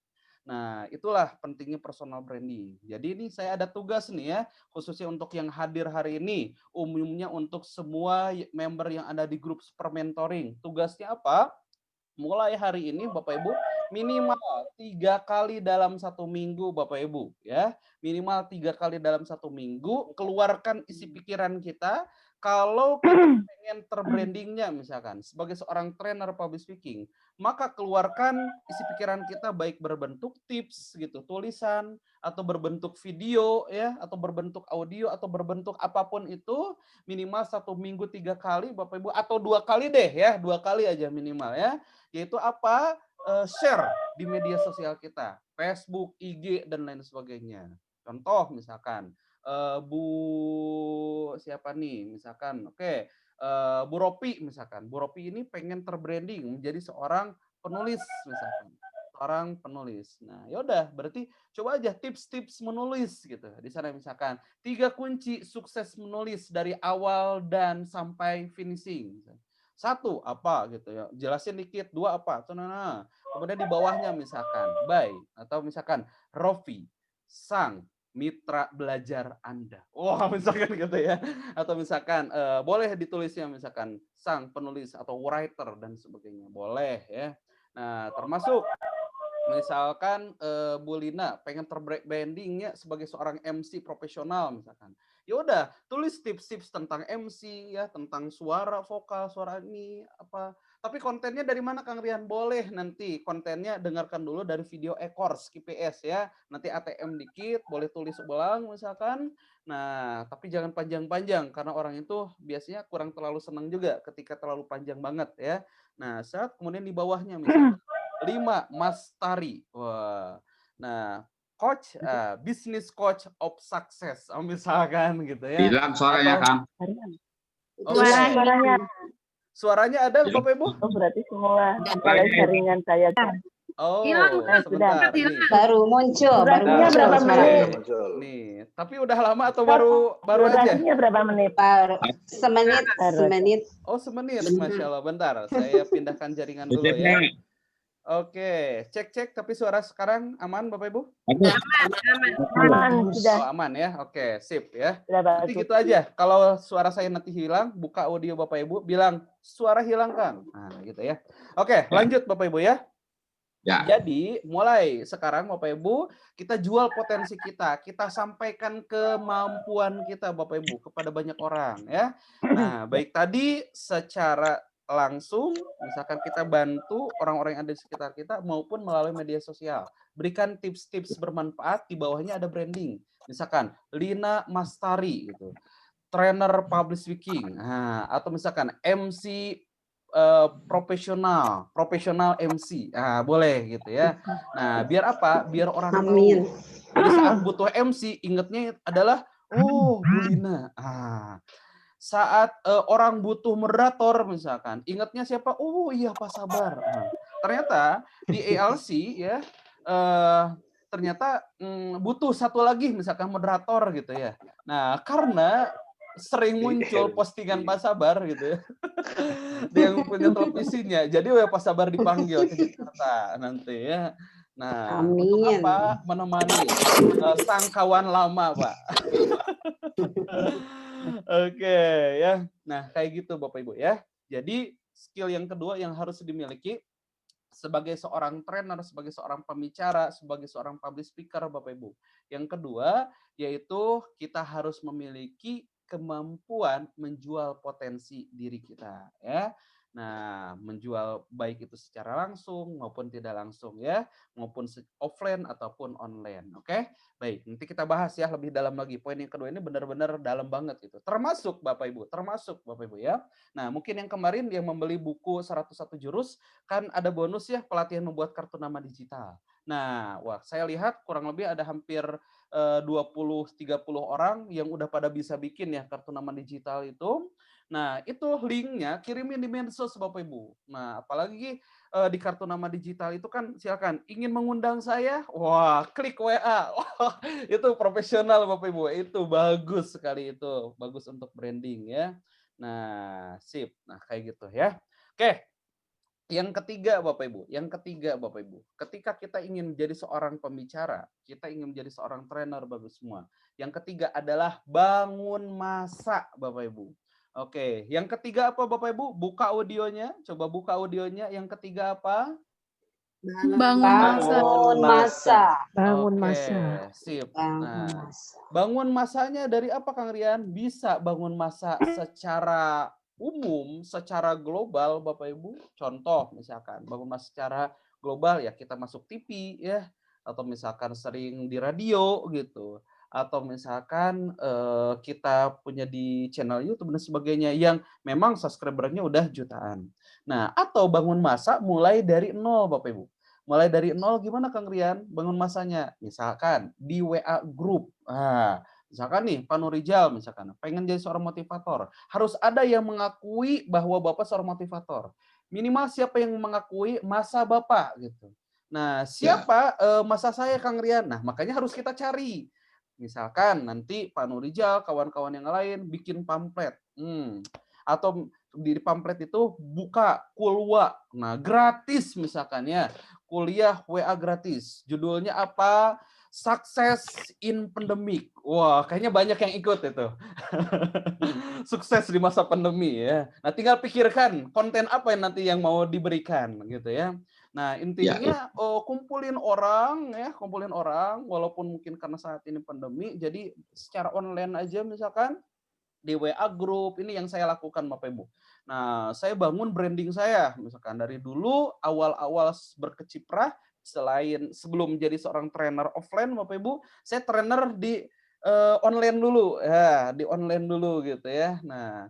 Speaker 1: Nah, itulah pentingnya personal branding. Jadi ini saya ada tugas nih ya, khususnya untuk yang hadir hari ini, umumnya untuk semua member yang ada di grup Super Mentoring. Tugasnya apa? mulai hari ini Bapak Ibu minimal 3 kali dalam 1 minggu Bapak Ibu ya. Minimal 3 kali dalam 1 minggu keluarkan isi pikiran kita kalau kita pengen terbrandingnya misalkan sebagai seorang trainer public speaking, maka keluarkan isi pikiran kita baik berbentuk tips gitu, tulisan atau berbentuk video ya, atau berbentuk audio atau berbentuk apapun itu minimal 1 minggu 3 kali Bapak Ibu atau 2 kali deh ya, 2 kali aja minimal ya. Yaitu apa? Share di media sosial kita, Facebook, IG dan lain sebagainya. Contoh misalkan Bu siapa nih? Misalkan Bu Ropi misalkan. Bu Ropi ini pengen terbranding menjadi seorang penulis misalkan. Orang penulis. Nah, yaudah berarti coba aja tips-tips menulis gitu. Di sana misalkan 3 kunci sukses menulis dari awal dan sampai finishing. 1 apa gitu ya. Jelasin dikit, 2 apa. Nah, kemudian di bawahnya misalkan by atau misalkan Rofi, sang mitra belajar Anda. Wah, misalkan gitu ya. Atau misalkan boleh ditulisnya misalkan sang penulis atau writer dan sebagainya. Boleh ya. Nah, termasuk misalkan Bu Lina pengen terbrandingnya sebagai seorang MC profesional misalkan. Ya udah, tulis tips-tips tentang MC ya, tentang suara, vokal, suara ini apa. Tapi kontennya dari mana Kang Rian? Boleh nanti kontennya dengarkan dulu dari video e-course KPS ya. Nanti ATM dikit, boleh tulis ulang misalkan. Nah, tapi jangan panjang-panjang karena orang itu biasanya kurang terlalu senang juga ketika terlalu panjang banget ya. Nah, saat kemudian di bawahnya misalkan 5 Mas Tari. Wah. Nah, coach business coach of success misalkan gitu ya.
Speaker 4: Hilang suaranya, Kang.
Speaker 2: Suaranya.
Speaker 1: Suaranya ada Bapak Ibu?
Speaker 2: Oh, berarti semua kalau jaringan saya.
Speaker 1: Oh,
Speaker 2: sudah.
Speaker 1: sebentar. Nih.
Speaker 9: Baru muncul,
Speaker 2: berapa menit?
Speaker 1: Nih, tapi udah lama atau baru aja?
Speaker 2: Durasinya berapa menit?
Speaker 9: Baru semenit.
Speaker 1: Oh, semenit. Masya Allah. Bentar, saya pindahkan jaringan dulu ya. Oke, cek. Tapi suara sekarang aman, Bapak Ibu?
Speaker 2: Aman sudah.
Speaker 1: Oh, aman ya. Oke, sip ya. Nanti gitu aja. Kalau suara saya nanti hilang, buka audio Bapak Ibu, bilang suara hilang Kang. Nah, gitu ya. Oke, lanjut Bapak Ibu ya. Ya. Jadi mulai sekarang Bapak Ibu kita jual potensi kita sampaikan kemampuan kita Bapak Ibu kepada banyak orang ya. Nah baik tadi secara langsung misalkan kita bantu orang-orang yang ada di sekitar kita maupun melalui media sosial. Berikan tips-tips bermanfaat, di bawahnya ada branding. Misalkan Lina Mastari gitu. Trainer public speaking. Nah, atau misalkan MC profesional MC. Nah, boleh gitu ya. Nah, biar apa? Biar orang tahu. Jadi saat butuh MC ingatnya adalah Bu Lina. Saat orang butuh moderator misalkan, ingatnya siapa? Oh iya Pak Sabar. Ternyata di ALC ya ternyata butuh satu lagi misalkan moderator gitu ya. Nah, karena sering muncul postingan Pak Sabar gitu ya. Dia yang punya televisinya. Jadi Pak Sabar dipanggil ke Jakarta nanti ya. Nah, untuk apa? Menemani sang kawan lama, Pak. Oke ya. Nah, kayak gitu Bapak Ibu ya. Jadi skill yang kedua yang harus dimiliki sebagai seorang trainer, sebagai seorang pembicara, sebagai seorang public speaker Bapak Ibu. Yang kedua yaitu kita harus memiliki kemampuan menjual potensi diri kita ya. Nah, menjual baik itu secara langsung maupun tidak langsung ya, maupun offline ataupun online. Oke? Baik, nanti kita bahas ya lebih dalam lagi. Poin yang kedua ini benar-benar dalam banget gitu. Termasuk Bapak Ibu ya. Nah, mungkin yang kemarin yang membeli buku 101 jurus kan ada bonus ya pelatihan membuat kartu nama digital. Nah, wah saya lihat kurang lebih ada hampir 20-30 orang yang udah pada bisa bikin ya kartu nama digital itu. Nah, itu linknya kirimin di medsos Bapak Ibu. Nah, apalagi di kartu nama digital itu kan silakan ingin mengundang saya, wah klik WA. Wah, itu profesional Bapak Ibu. Itu bagus sekali itu. Bagus untuk branding ya. Nah, sip. Nah, kayak gitu ya. Oke. Yang ketiga Bapak Ibu, ketika kita ingin menjadi seorang pembicara, kita ingin menjadi seorang trainer bagus semua. Yang ketiga adalah bangun masa Bapak Ibu. Oke, yang ketiga apa Bapak Ibu? Buka audionya, coba buka audionya. Yang ketiga apa?
Speaker 9: Bangun masa.
Speaker 5: Bangun
Speaker 1: Oke,
Speaker 5: masa.
Speaker 1: sip.
Speaker 9: Bangun
Speaker 1: Nah,
Speaker 9: masa.
Speaker 1: bangun masanya dari apa Kang Rian? Bisa bangun masa secara umum, secara global Bapak Ibu. Contoh misalkan bangun masa secara global ya kita masuk TV ya, atau misalkan sering di radio gitu. Atau misalkan kita punya di channel YouTube dan sebagainya yang memang subscribernya udah jutaan. Nah, atau bangun masa mulai dari nol Bapak Ibu. Mulai dari nol gimana Kang Rian bangun masanya? Misalkan di WA group. Nah, misalkan nih Pak Nurijal misalkan pengen jadi seorang motivator, harus ada yang mengakui bahwa Bapak seorang motivator. Minimal siapa yang mengakui masa Bapak gitu. Nah, siapa masa saya Kang Rian? Nah, makanya harus kita cari. Misalkan nanti Pak Nurijal, kawan-kawan yang lain bikin pamflet. Atau di pamflet itu buka kulwa. Nah, gratis misalkan ya. Kuliah WA gratis. Judulnya apa? Success in Pandemic. Wah, kayaknya banyak yang ikut itu. Sukses di masa pandemi ya. Nah, tinggal pikirkan konten apa yang nanti yang mau diberikan gitu ya. Nah, intinya kumpulin orang walaupun mungkin karena saat ini pandemi, jadi secara online aja misalkan di WA group, ini yang saya lakukan Bapak Ibu. Nah, saya bangun branding saya, misalkan dari dulu awal-awal berkeciprah, sebelum jadi seorang trainer offline Bapak Ibu, saya trainer di online dulu, ya di online dulu gitu ya. Nah,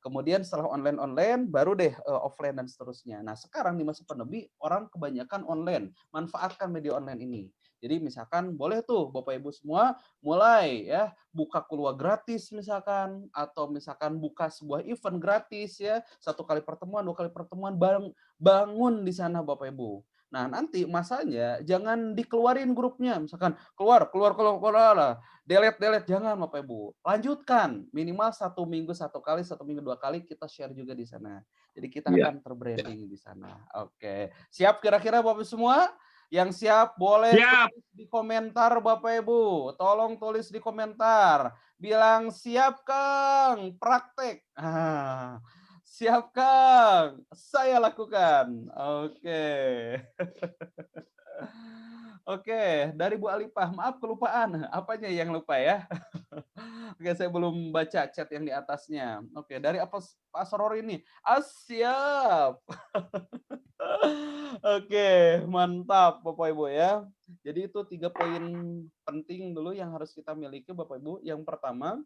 Speaker 1: kemudian setelah online baru deh offline dan seterusnya. Nah, sekarang di masa pandemi orang kebanyakan online, manfaatkan media online ini. Jadi misalkan boleh tuh Bapak Ibu semua mulai ya buka keluar gratis misalkan, atau misalkan buka sebuah event gratis ya, 1 kali pertemuan, 2 kali pertemuan, bangun di sana Bapak Ibu. Nah, nanti masanya jangan dikeluarin grupnya, misalkan keluar, delete jangan Bapak Ibu. Lanjutkan minimal 1 minggu 1 kali, 1 minggu 2 kali kita share juga di sana. Jadi kita akan terbranding di sana. Oke. Siap kira-kira Bapak semua? Yang siap boleh tulis di komentar Bapak Ibu. Tolong tulis di komentar. Bilang siap Kang, praktek. Siap Kang, saya lakukan. Oke. Oke, dari Bu Alipah. Maaf kelupaan. Apanya yang lupa ya? Oke, saya belum baca chat yang di atasnya. Oke, dari apa Pak Soror ini? Siap. Oke, mantap Bapak Ibu ya. Jadi itu 3 poin penting dulu yang harus kita miliki Bapak Ibu. Yang pertama,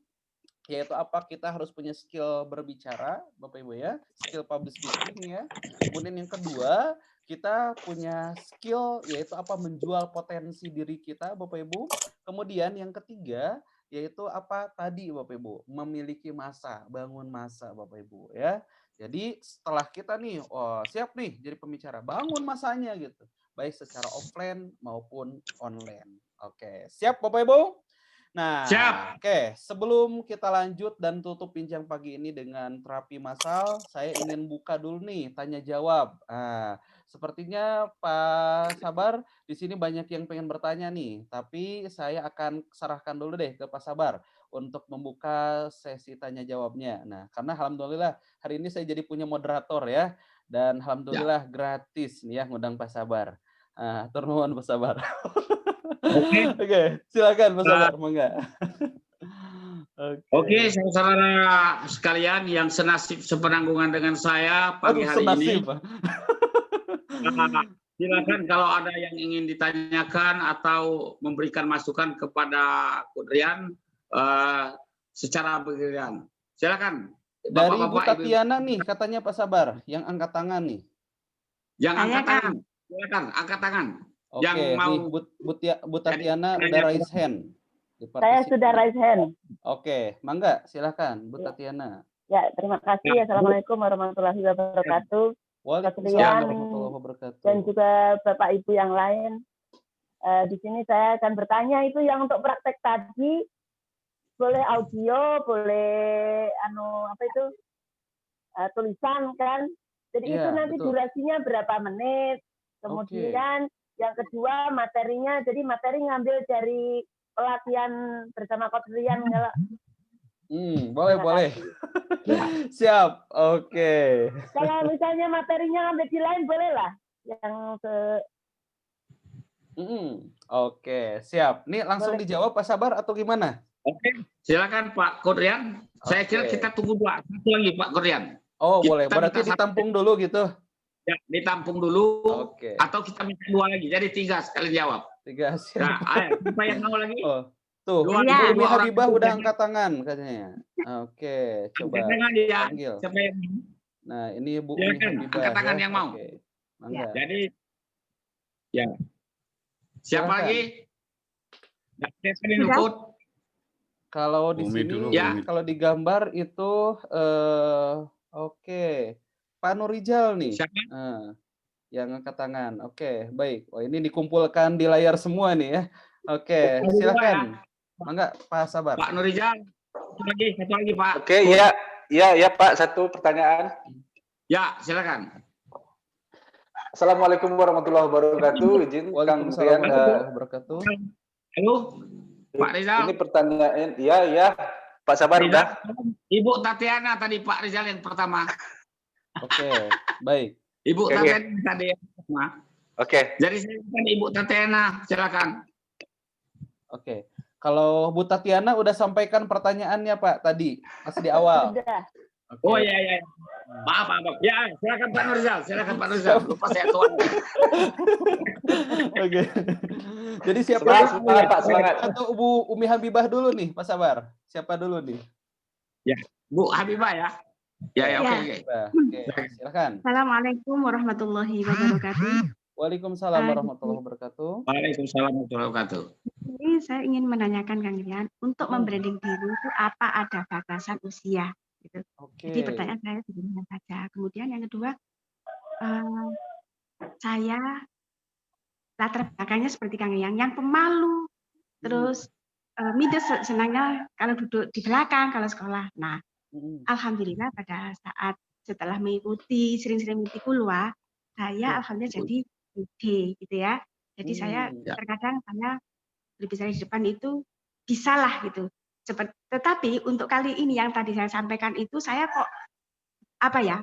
Speaker 1: yaitu apa? Kita harus punya skill berbicara, Bapak Ibu ya, skill public speaking ya. Kemudian yang kedua, kita punya skill yaitu apa? Menjual potensi diri kita, Bapak Ibu. Kemudian yang ketiga, yaitu apa? Tadi Bapak Ibu, memiliki masa, bangun masa Bapak Ibu ya. Jadi setelah kita nih, siap nih jadi pembicara, bangun masanya gitu. Baik secara offline maupun online. Oke, siap Bapak Ibu? Nah, oke, sebelum kita lanjut dan tutup bincang pagi ini dengan terapi massal, saya ingin buka dulu nih tanya jawab. Sepertinya Pak Sabar di sini banyak yang pengen bertanya nih, tapi saya akan serahkan dulu deh ke Pak Sabar untuk membuka sesi tanya jawabnya. Nah, karena alhamdulillah hari ini saya jadi punya moderator ya, dan alhamdulillah gratis nih ya ngundang Pak Sabar. Tur nuhun Pak Sabar. Oke, silakan Mas Sabar, mangga.
Speaker 4: Oke, saudara sekalian yang senasib sepenanggungan dengan saya pagi hari ini. Silakan kalau ada yang ingin ditanyakan atau memberikan masukan kepada Kudrian secara bergiliran. Silakan.
Speaker 1: Dari Bu Tatiana nih, katanya Pak Sabar, yang angkat tangan nih.
Speaker 4: Yang angkat tangan, silakan angkat tangan.
Speaker 1: Oke,
Speaker 4: yang mau
Speaker 1: Bu Tatiana udah raise hand.
Speaker 2: Saya sudah raise hand.
Speaker 1: Oke, mangga silakan Bu Tatiana.
Speaker 2: Ya, terima kasih. Assalamualaikum warahmatullahi wabarakatuh.
Speaker 1: Waalaikumsalam warahmatullahi wabarakatuh.
Speaker 2: Dan juga Bapak Ibu yang lain. Di sini saya akan bertanya itu yang untuk praktek tadi boleh audio, boleh tulisan kan. Jadi itu nanti durasinya berapa menit. Kemudian yang kedua materinya, jadi materi ngambil dari pelatihan bersama Kodrian.
Speaker 1: Boleh. Siap, oke.
Speaker 2: Kalau misalnya materinya ada di lain boleh lah. Yang
Speaker 1: Oke, siap. Nih langsung dijawab Pak Sabar atau gimana?
Speaker 4: Oke, silakan Pak Kurnian. Saya kira kita tunggu satu lagi Pak Kurnian.
Speaker 1: Oh, boleh. Berarti ditampung dulu gitu.
Speaker 4: Ya, ditampung dulu.
Speaker 1: Oke.
Speaker 4: Atau kita minta 2 lagi. Jadi 3 sekali jawab.
Speaker 1: 3 siap.
Speaker 4: Nah, ayo, siapa yang mau lagi?
Speaker 1: Oh, tuh,
Speaker 4: Dua
Speaker 1: Ibu Umi
Speaker 4: orang.
Speaker 1: Habibah udah angkat tangan katanya. Oke, coba
Speaker 4: Angkat tangan ya.
Speaker 1: panggil.
Speaker 4: Siapa yang mau?
Speaker 1: Nah, ini Ibu Umi
Speaker 4: Silakan,
Speaker 1: Habibah
Speaker 4: angkat tangan
Speaker 1: ya.
Speaker 4: yang mau.
Speaker 1: Oke. Mangga.
Speaker 4: Jadi, ya. Siapa
Speaker 1: Silakan.
Speaker 4: lagi? Siapa yang ikut?
Speaker 1: Kalau di
Speaker 3: Umi
Speaker 1: sini,
Speaker 3: dulu,
Speaker 4: Ya.
Speaker 3: Umi.
Speaker 1: kalau di gambar itu, oke, Pak Nurijal nih,
Speaker 4: Siapa?
Speaker 1: yang angkat tangan. Oke, baik. Oh, ini dikumpulkan di layar semua nih ya. Oke, silakan. Mangga, Pak Sabar.
Speaker 4: Pak Nurijal. Satu lagi Pak.
Speaker 8: Oke, ya Pak, satu pertanyaan.
Speaker 4: Ya, silakan.
Speaker 8: Assalamualaikum warahmatullahi wabarakatuh. Izin Kang
Speaker 1: Waalaikumsalam
Speaker 8: Rian,
Speaker 1: warahmatullahi wabarakatuh.
Speaker 4: Halo, Pak Rizal.
Speaker 8: ini pertanyaan, ya, Pak Sabar udah.
Speaker 4: Ibu Tatiana tadi Pak Rizal yang pertama.
Speaker 1: Oke, baik.
Speaker 4: Ibu
Speaker 8: Oke.
Speaker 4: Tatiana tadi yang pertama.
Speaker 8: Oke.
Speaker 4: Jadi silakan Ibu Tatiana, silakan.
Speaker 1: Oke. Kalau Bu Tatiana udah sampaikan pertanyaannya Pak tadi, pas di awal.
Speaker 2: Sudah.
Speaker 1: Oke.
Speaker 4: Oh iya. Maaf. Ya, silakan Pak Nurizal, Lupa saya tuan.
Speaker 1: Oke. Jadi siapa
Speaker 8: Semangat,
Speaker 1: dulu?
Speaker 8: semangat, Pak, semangat.
Speaker 1: Atau Bu Umi Habibah dulu nih, Pak Sabar. Siapa dulu nih?
Speaker 4: Ya, Bu Habibah ya. Ya, oke.
Speaker 1: Oke, silakan.
Speaker 7: Assalamualaikum warahmatullahi wabarakatuh.
Speaker 1: Waalaikumsalam warahmatullahi wabarakatuh.
Speaker 4: Waalaikumsalam warahmatullahi wabarakatuh.
Speaker 7: Ini saya ingin menanyakan Kang Rian, untuk membranding diri itu apa ada batasan usia? Gitu.
Speaker 1: Oke.
Speaker 7: Jadi pertanyaan saya begini saja. Kemudian yang kedua, saya latar belakangnya seperti Kang Rian, yang pemalu, terus mides senangnya kalau duduk di belakang kalau sekolah. Nah, alhamdulillah pada saat setelah mengikuti sering-sering mengikuti kulwa, saya alhamdulillah jadi D gitu ya. Jadi saya terkadang saya berbicara di depan itu bisalah gitu. Tetapi untuk kali ini yang tadi saya sampaikan itu saya kok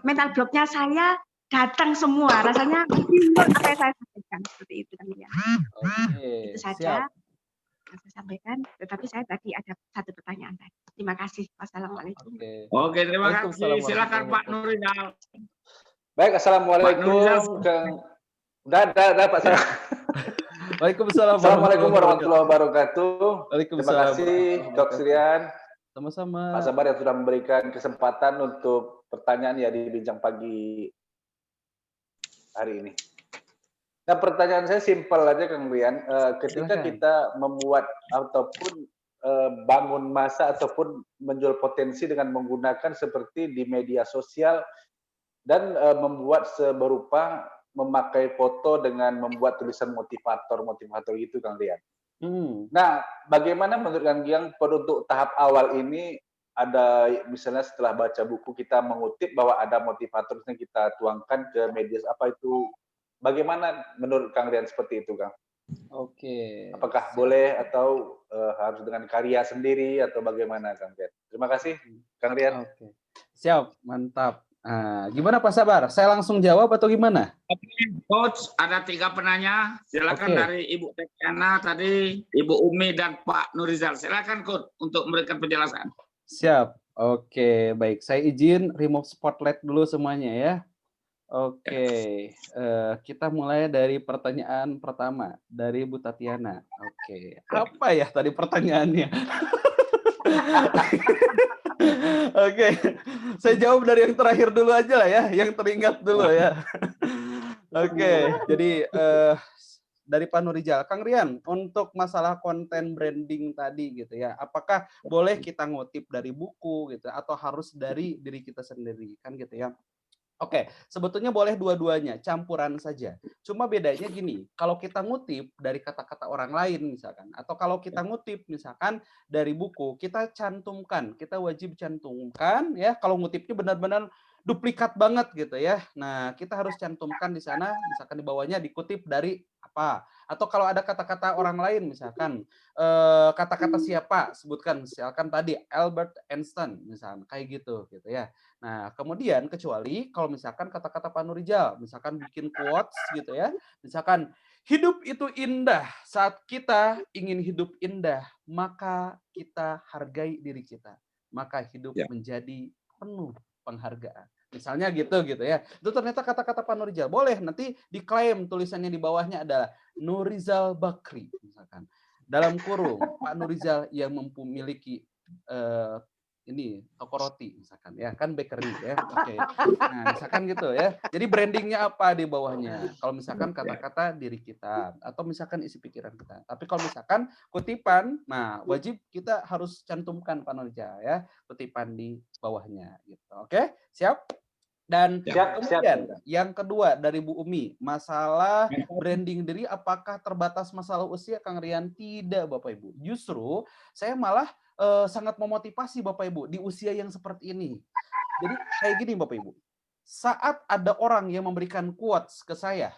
Speaker 7: mental blocknya saya datang semua, rasanya apa yang saya sampaikan seperti itu kan ya. Itu saja yang saya sampaikan. Tetapi saya tadi ada satu pertanyaan tadi. Terima kasih. Wassalamualaikum.
Speaker 4: Oke, terima kasih. Silakan Pak Nurizal.
Speaker 8: Baik, assalamualaikum Kang. Udah Pak Sabar.
Speaker 1: Waalaikumsalam.
Speaker 8: Assalamualaikum warahmatullahi wabarakatuh.
Speaker 1: Waalaikumsalam.
Speaker 8: Terima kasih Dok Rian.
Speaker 1: Sama-sama.
Speaker 8: Pak Sabar yang sudah memberikan kesempatan untuk pertanyaan ya di bincang pagi hari ini. Nah, pertanyaan saya simpel aja Kang Rian. Ketika kita membuat ataupun bangun masa ataupun menjual potensi dengan menggunakan seperti di media sosial dan membuat seberupa memakai foto dengan membuat tulisan motivator gitu Kang Rian. Nah, bagaimana menurut Kang Rian untuk tahap awal ini ada misalnya setelah baca buku kita mengutip bahwa ada motivator yang kita tuangkan ke media apa itu? Bagaimana menurut Kang Rian seperti itu, Kang?
Speaker 1: Oke.
Speaker 8: Apakah boleh atau harus dengan karya sendiri atau bagaimana, Kang Rian? Terima kasih, Kang Rian.
Speaker 1: Oke. Siap, mantap. Nah, gimana Pak Sabar? Saya langsung jawab atau gimana?
Speaker 4: Coach, ada 3 penanya. Silakan dari Ibu Tetiana tadi, Ibu Umi dan Pak Nurizal. Silakan Coach untuk memberikan penjelasan.
Speaker 1: Siap. Oke, baik. Saya izin remove spotlight dulu semuanya ya. Oke, kita mulai dari pertanyaan pertama dari Bu Tatiana. Oke, apa ya tadi pertanyaannya? Oke, saya jawab dari yang terakhir dulu aja lah ya, yang teringat dulu ya. Oke, jadi dari Pak Nurijal, Kang Rian, untuk masalah konten branding tadi gitu ya, apakah boleh kita ngutip dari buku gitu, atau harus dari diri kita sendiri kan gitu ya? Oke, sebetulnya boleh dua-duanya, campuran saja. Cuma bedanya gini, kalau kita ngutip dari kata-kata orang lain misalkan, atau kalau kita ngutip misalkan dari buku, kita cantumkan, kita wajib cantumkan ya. Kalau ngutipnya benar-benar duplikat banget gitu ya. Nah, kita harus cantumkan di sana, misalkan di bawahnya dikutip dari apa. Atau kalau ada kata-kata orang lain, misalkan kata-kata siapa, sebutkan misalkan tadi Albert Einstein, misalkan kayak gitu ya. Nah, kemudian kecuali kalau misalkan kata-kata Pak Nurijal, misalkan bikin quotes gitu ya, misalkan hidup itu indah, saat kita ingin hidup indah, maka kita hargai diri kita. Maka hidup
Speaker 4: Ya.
Speaker 1: menjadi penuh penghargaan. Misalnya gitu ya. Itu ternyata kata-kata Pak Nurijal. Boleh nanti diklaim tulisannya di bawahnya adalah Nurizal Bakri misalkan. Dalam kurung Pak Nurizal yang memiliki ini toko roti misalkan ya, kan bakery ya. Oke. Nah, misalkan gitu ya. Jadi brandingnya apa di bawahnya? Kalau misalkan kata-kata diri kita atau misalkan isi pikiran kita. Tapi kalau misalkan kutipan, nah wajib kita harus cantumkan Pak Nurijal ya, kutipan di bawahnya gitu. Oke? Siap? Dan kemudian yang kedua dari Bu Umi, masalah branding diri apakah terbatas masalah usia, Kang Rian? Tidak, Bapak Ibu. Justru saya malah sangat memotivasi Bapak Ibu di usia yang seperti ini. Jadi kayak gini Bapak Ibu. Saat ada orang yang memberikan quotes ke saya,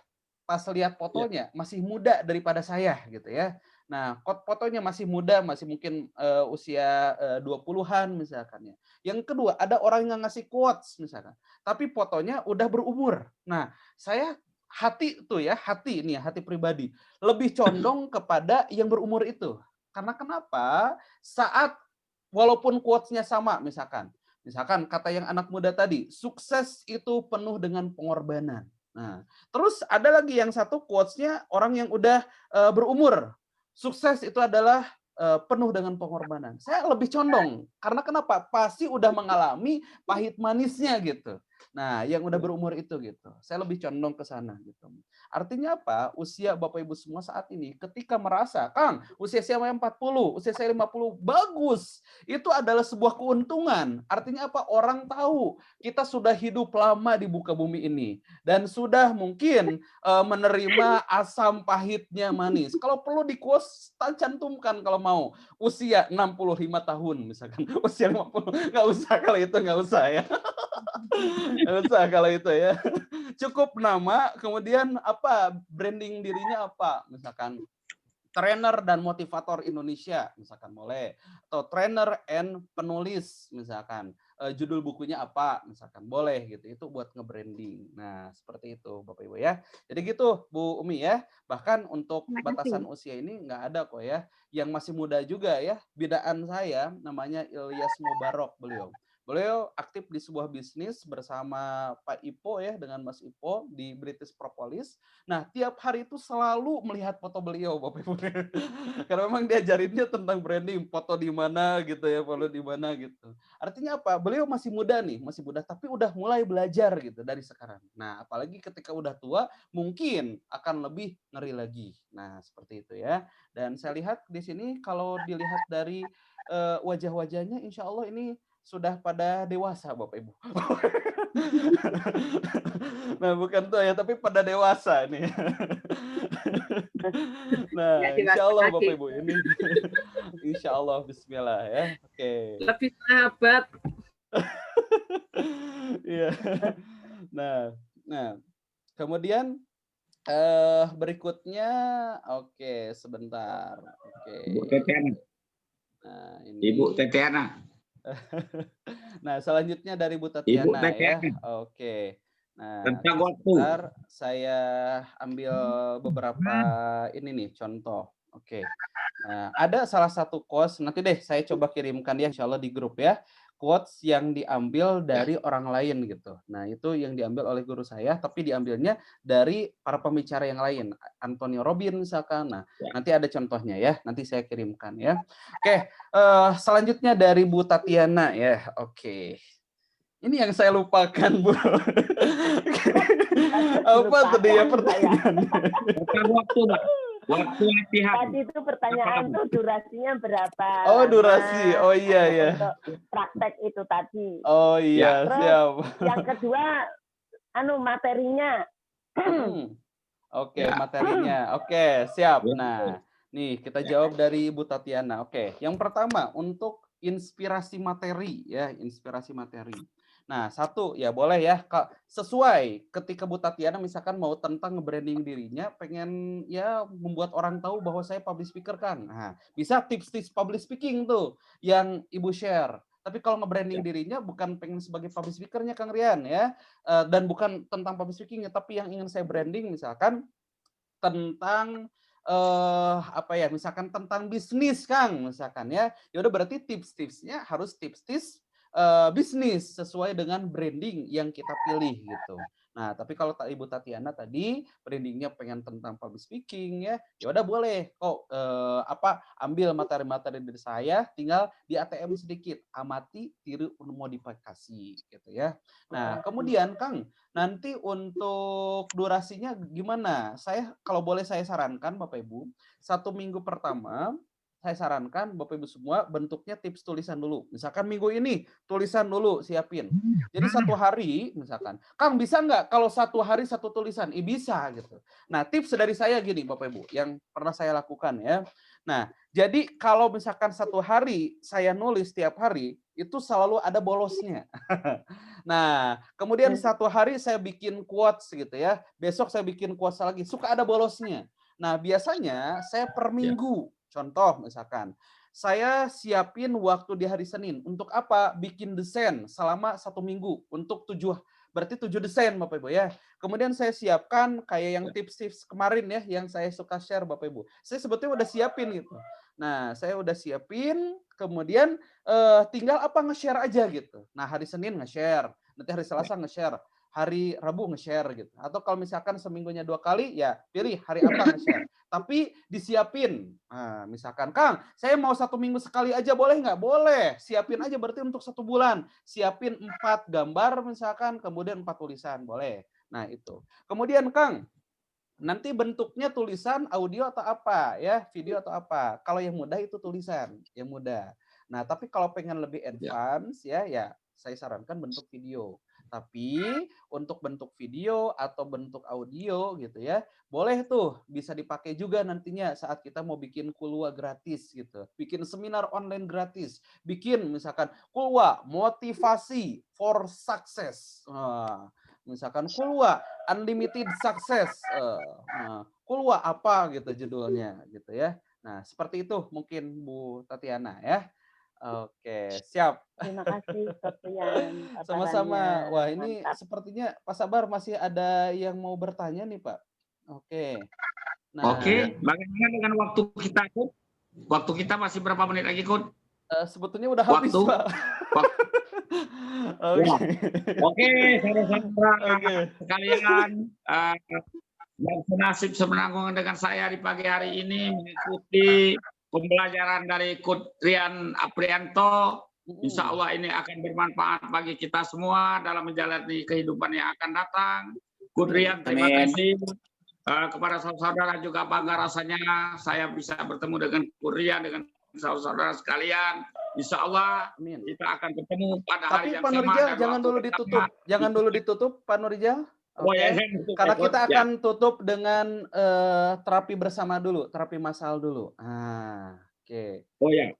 Speaker 1: pas lihat fotonya masih muda daripada saya gitu ya. Nah, fotonya masih muda, masih mungkin usia 20-an misalkan ya. Yang kedua, ada orang yang ngasih quotes misalkan, tapi fotonya udah berumur. Nah, saya hati pribadi lebih condong kepada yang berumur itu. Karena kenapa? Saat walaupun quotes-nya sama misalkan kata yang anak muda tadi, sukses itu penuh dengan pengorbanan. Nah, terus ada lagi yang satu quotes-nya orang yang udah berumur. Sukses itu adalah penuh dengan pengorbanan. Saya lebih condong karena kenapa? Pasti udah mengalami pahit manisnya gitu. Nah, yang udah berumur itu gitu. Saya lebih condong ke sana gitu. Artinya apa? Usia Bapak Ibu semua saat ini ketika merasa, Kang, usia saya 40, usia saya 50, bagus. Itu adalah sebuah keuntungan. Artinya apa? Orang tahu kita sudah hidup lama di muka bumi ini dan sudah mungkin menerima asam pahitnya manis. Kalau perlu di-quotes, cantumkan kalau mau. Usia 65 tahun misalkan. Usia 50. Nggak usah kalau itu, nggak usah ya. Nggak usah kalau itu ya. Cukup nama, kemudian apa? Branding dirinya apa? Misalkan trainer dan motivator Indonesia, misalkan boleh. Atau trainer and penulis, misalkan. Judul bukunya apa, misalkan boleh gitu. Itu buat nge-branding. Nah, seperti itu Bapak Ibu ya. Jadi gitu Bu Umi ya. Bahkan untuk batasan usia ini nggak ada kok ya. Yang masih muda juga ya. Bidaan saya namanya Ilyas Mubarok beliau. Beliau aktif di sebuah bisnis bersama Pak Ipo ya, dengan Mas Ipo di British Propolis. Nah, tiap hari itu selalu melihat foto beliau, Bapak Ibu. Karena memang diajarinnya tentang branding, foto di mana gitu ya, foto di mana gitu. Artinya apa? Beliau masih muda nih, masih muda, tapi udah mulai belajar gitu dari sekarang. Nah, apalagi ketika udah tua, mungkin akan lebih ngeri lagi. Nah, seperti itu ya. Dan saya lihat di sini kalau dilihat dari wajah-wajahnya, insya Allah ini sudah pada dewasa Bapak Ibu. Nah, bukan tuh ya, tapi pada dewasa nih. Nah, insya Allah Bapak Ibu ini. Insya Allah, bismillah ya. Oke.
Speaker 10: Lebih sahabat.
Speaker 1: Iya. Nah, kemudian berikutnya, oke, sebentar. Oke.
Speaker 4: Ibu Tetiana.
Speaker 1: Nah, ini.
Speaker 4: Ibu Tetiana.
Speaker 1: Nah, selanjutnya dari Bu Tatiana ya. Oke. Nah, sebentar saya ambil beberapa ini nih contoh. Oke. Nah, ada salah satu quotes, nanti deh saya coba kirimkan ya insya Allah di grup ya. Quotes yang diambil dari orang lain gitu. Nah, itu yang diambil oleh guru saya, tapi diambilnya dari para pembicara yang lain. Antonio Robin misalkan. Nah, nanti ada contohnya ya. Nanti saya kirimkan ya. Oke, selanjutnya dari Bu Tatiana ya. Oke. Ini yang saya lupakan, Bu. Apa tadi ya pertanyaannya?
Speaker 4: Waktu, Pak. Waktu latihan.
Speaker 11: Tadi itu pertanyaan tuh durasinya berapa?
Speaker 1: Oh, durasi. Oh iya ya.
Speaker 11: Untuk praktek itu tadi.
Speaker 1: Oh iya,
Speaker 11: terus,
Speaker 1: siap.
Speaker 11: Yang kedua, materinya.
Speaker 1: Oke, materinya. Oke, siap. Nah, nih kita jawab dari Bu Tatiana. Oke, yang pertama untuk inspirasi materi ya, inspirasi materi. Nah, satu ya boleh ya, sesuai ketika Bu Tatiana misalkan mau tentang nge-branding dirinya, pengen ya membuat orang tahu bahwa saya public speaker, Kang. Nah, bisa tips-tips public speaking tuh yang Ibu share. Tapi kalau nge-branding dirinya bukan pengen sebagai public speaker-nya Kang Rian ya, dan bukan tentang public speaking-nya, tapi yang ingin saya branding misalkan tentang apa ya, misalkan tentang bisnis Kang, misalkan ya. Ya udah berarti tips-tipsnya harus tips-tips bisnis sesuai dengan branding yang kita pilih gitu. Nah, tapi kalau Ibu Tatiana tadi brandingnya pengen tentang public speaking ya, ya udah boleh kok ambil materi-materi dari saya, tinggal di ATM sedikit, amati, tiru, modifikasi gitu ya. Nah, kemudian Kang, nanti untuk durasinya gimana? Kalau boleh saya sarankan Bapak Ibu, 1 minggu pertama saya sarankan Bapak Ibu semua bentuknya tips tulisan dulu. Misalkan minggu ini tulisan dulu siapin. Jadi 1 hari misalkan, Kang bisa nggak kalau 1 hari 1 tulisan? Bisa gitu. Nah tips dari saya gini Bapak Ibu yang pernah saya lakukan ya. Nah jadi kalau misalkan 1 hari saya nulis tiap hari itu selalu ada bolosnya. Nah kemudian 1 hari saya bikin quotes gitu ya. Besok saya bikin quotes lagi. Suka ada bolosnya. Nah biasanya saya per minggu. Contoh misalkan, saya siapin waktu di hari Senin. Untuk apa? Bikin desain selama 1 minggu. Untuk berarti 7 desain Bapak Ibu ya. Kemudian saya siapkan kayak yang tips-tips kemarin ya, yang saya suka share Bapak Ibu. Saya sebetulnya udah siapin gitu. Nah, saya udah siapin, kemudian tinggal nge-share aja gitu. Nah, hari Senin nge-share, nanti hari Selasa nge-share, hari Rabu nge-share gitu. Atau kalau misalkan seminggunya 2 kali, ya pilih hari apa nge-share. Tapi disiapin. Nah, misalkan, Kang, saya mau 1 minggu sekali aja boleh nggak? Boleh. Siapin aja berarti untuk 1 bulan. Siapin 4 gambar misalkan, kemudian 4 tulisan. Boleh. Nah, itu. Kemudian, Kang, nanti bentuknya tulisan, audio atau apa ya, video atau apa. Kalau yang mudah itu tulisan, yang mudah. Nah, tapi kalau pengen lebih advance ya saya sarankan bentuk video. Tapi untuk bentuk video atau bentuk audio gitu ya, boleh tuh bisa dipakai juga nantinya saat kita mau bikin Kulwa gratis gitu. Bikin seminar online gratis. Bikin misalkan Kulwa motivasi for success. Misalkan Kulwa unlimited success. Kulwa apa gitu judulnya gitu ya. Nah, seperti itu mungkin Bu Tatiana ya. Oke, siap.
Speaker 11: Terima kasih Sofian.
Speaker 1: Sama-sama. Wah, ini sepertinya Pak Sabar masih ada yang mau bertanya nih, Pak. Oke. Nah,
Speaker 4: Oke, bagaimana dengan waktu kita, Kut? Waktu kita masih berapa menit lagi, Kut?
Speaker 1: Sebetulnya udah habis, Pak.
Speaker 4: Oke, saudara-saudara sekalian, yang senasib semenanggung dengan saya di pagi hari ini mengikuti pembelajaran dari Kut Rian Aprianto. Insya Allah ini akan bermanfaat bagi kita semua dalam menjalani kehidupan yang akan datang. Kut Rian, terima kasih. Kepada saudara-saudara juga bangga rasanya saya bisa bertemu dengan Kut Rian, dengan saudara-saudara sekalian. Insya Allah kita akan bertemu pada hari yang sama.
Speaker 1: Tapi Pak Nurijal jangan dulu ditutup. Jangan dulu ditutup, Pak Nurijal. Oke. Karena kita akan tutup dengan terapi bersama dulu, terapi masal dulu. Oke.
Speaker 4: Oh ya.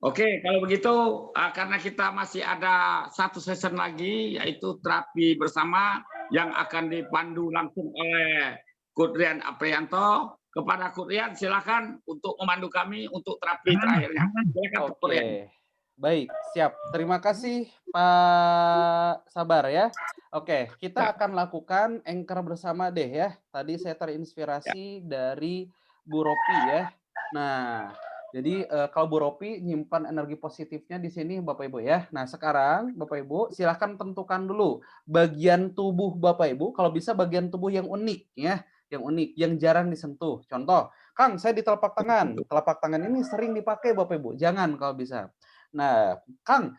Speaker 4: Oke, kalau begitu karena kita masih ada 1 session lagi yaitu terapi bersama yang akan dipandu langsung oleh Kut Rian Aprianto. Kepada Kut Rian silakan untuk memandu kami untuk terapi terakhirnya. Silakan Kut Rian.
Speaker 1: Baik, siap. Terima kasih Pak Sabar ya. Oke, kita akan lakukan anchor bersama deh ya. Tadi saya terinspirasi dari Bu Ropi ya. Nah, jadi kalau Bu Ropi nyimpan energi positifnya di sini Bapak Ibu ya. Nah, sekarang Bapak Ibu silahkan tentukan dulu bagian tubuh Bapak Ibu. Kalau bisa bagian tubuh yang unik ya. Yang unik, yang jarang disentuh. Contoh, Kang, saya di telapak tangan. Telapak tangan ini sering dipakai Bapak Ibu. Jangan kalau bisa. Nah, Kang,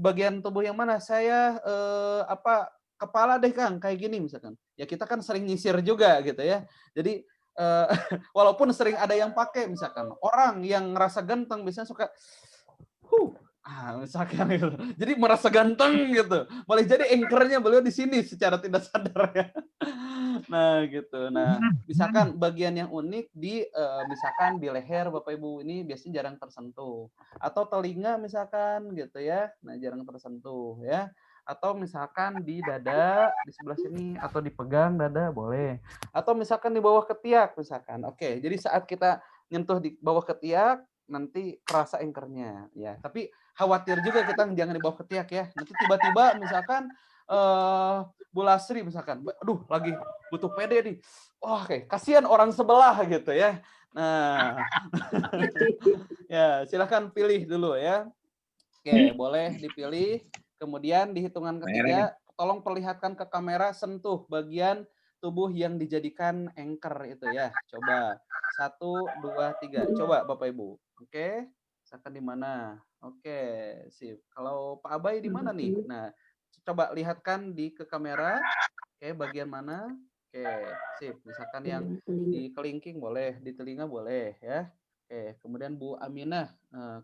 Speaker 1: bagian tubuh yang mana? Saya kepala deh Kang, kayak gini misalkan. Ya kita kan sering nyisir juga gitu ya. Jadi walaupun sering ada yang pakai misalkan. Orang yang ngerasa ganteng biasanya suka misalkan gitu. Jadi merasa ganteng gitu. Boleh jadi anchornya beliau di sini secara tidak sadar ya. Nah gitu. Nah misalkan bagian yang unik di misalkan di leher Bapak Ibu ini biasanya jarang tersentuh. Atau telinga misalkan gitu ya. Nah jarang tersentuh ya. Atau misalkan di dada, di sebelah sini, atau dipegang dada, boleh. Atau misalkan di bawah ketiak, misalkan. Oke, jadi saat kita nyentuh di bawah ketiak, nanti kerasa engkernya. Ya, tapi khawatir juga kita jangan di bawah ketiak ya. Nanti tiba-tiba misalkan Bu Lasri misalkan, aduh lagi butuh PD nih. Wah, oke, kasihan orang sebelah gitu ya. Nah, ya silahkan pilih dulu ya. Oke, boleh dipilih. Kemudian di hitungan ketiga, tolong perlihatkan ke kamera sentuh bagian tubuh yang dijadikan anchor itu ya. Coba 1, 2, 3. Coba Bapak Ibu. Oke, misalkan di mana? Oke, sip. Kalau Pak Abai di mana nih? Nah, coba lihatkan ke kamera. Oke, bagian mana? Oke, sip. Misalkan yang di kelingking boleh, di telinga boleh ya. Oke, kemudian Bu Aminah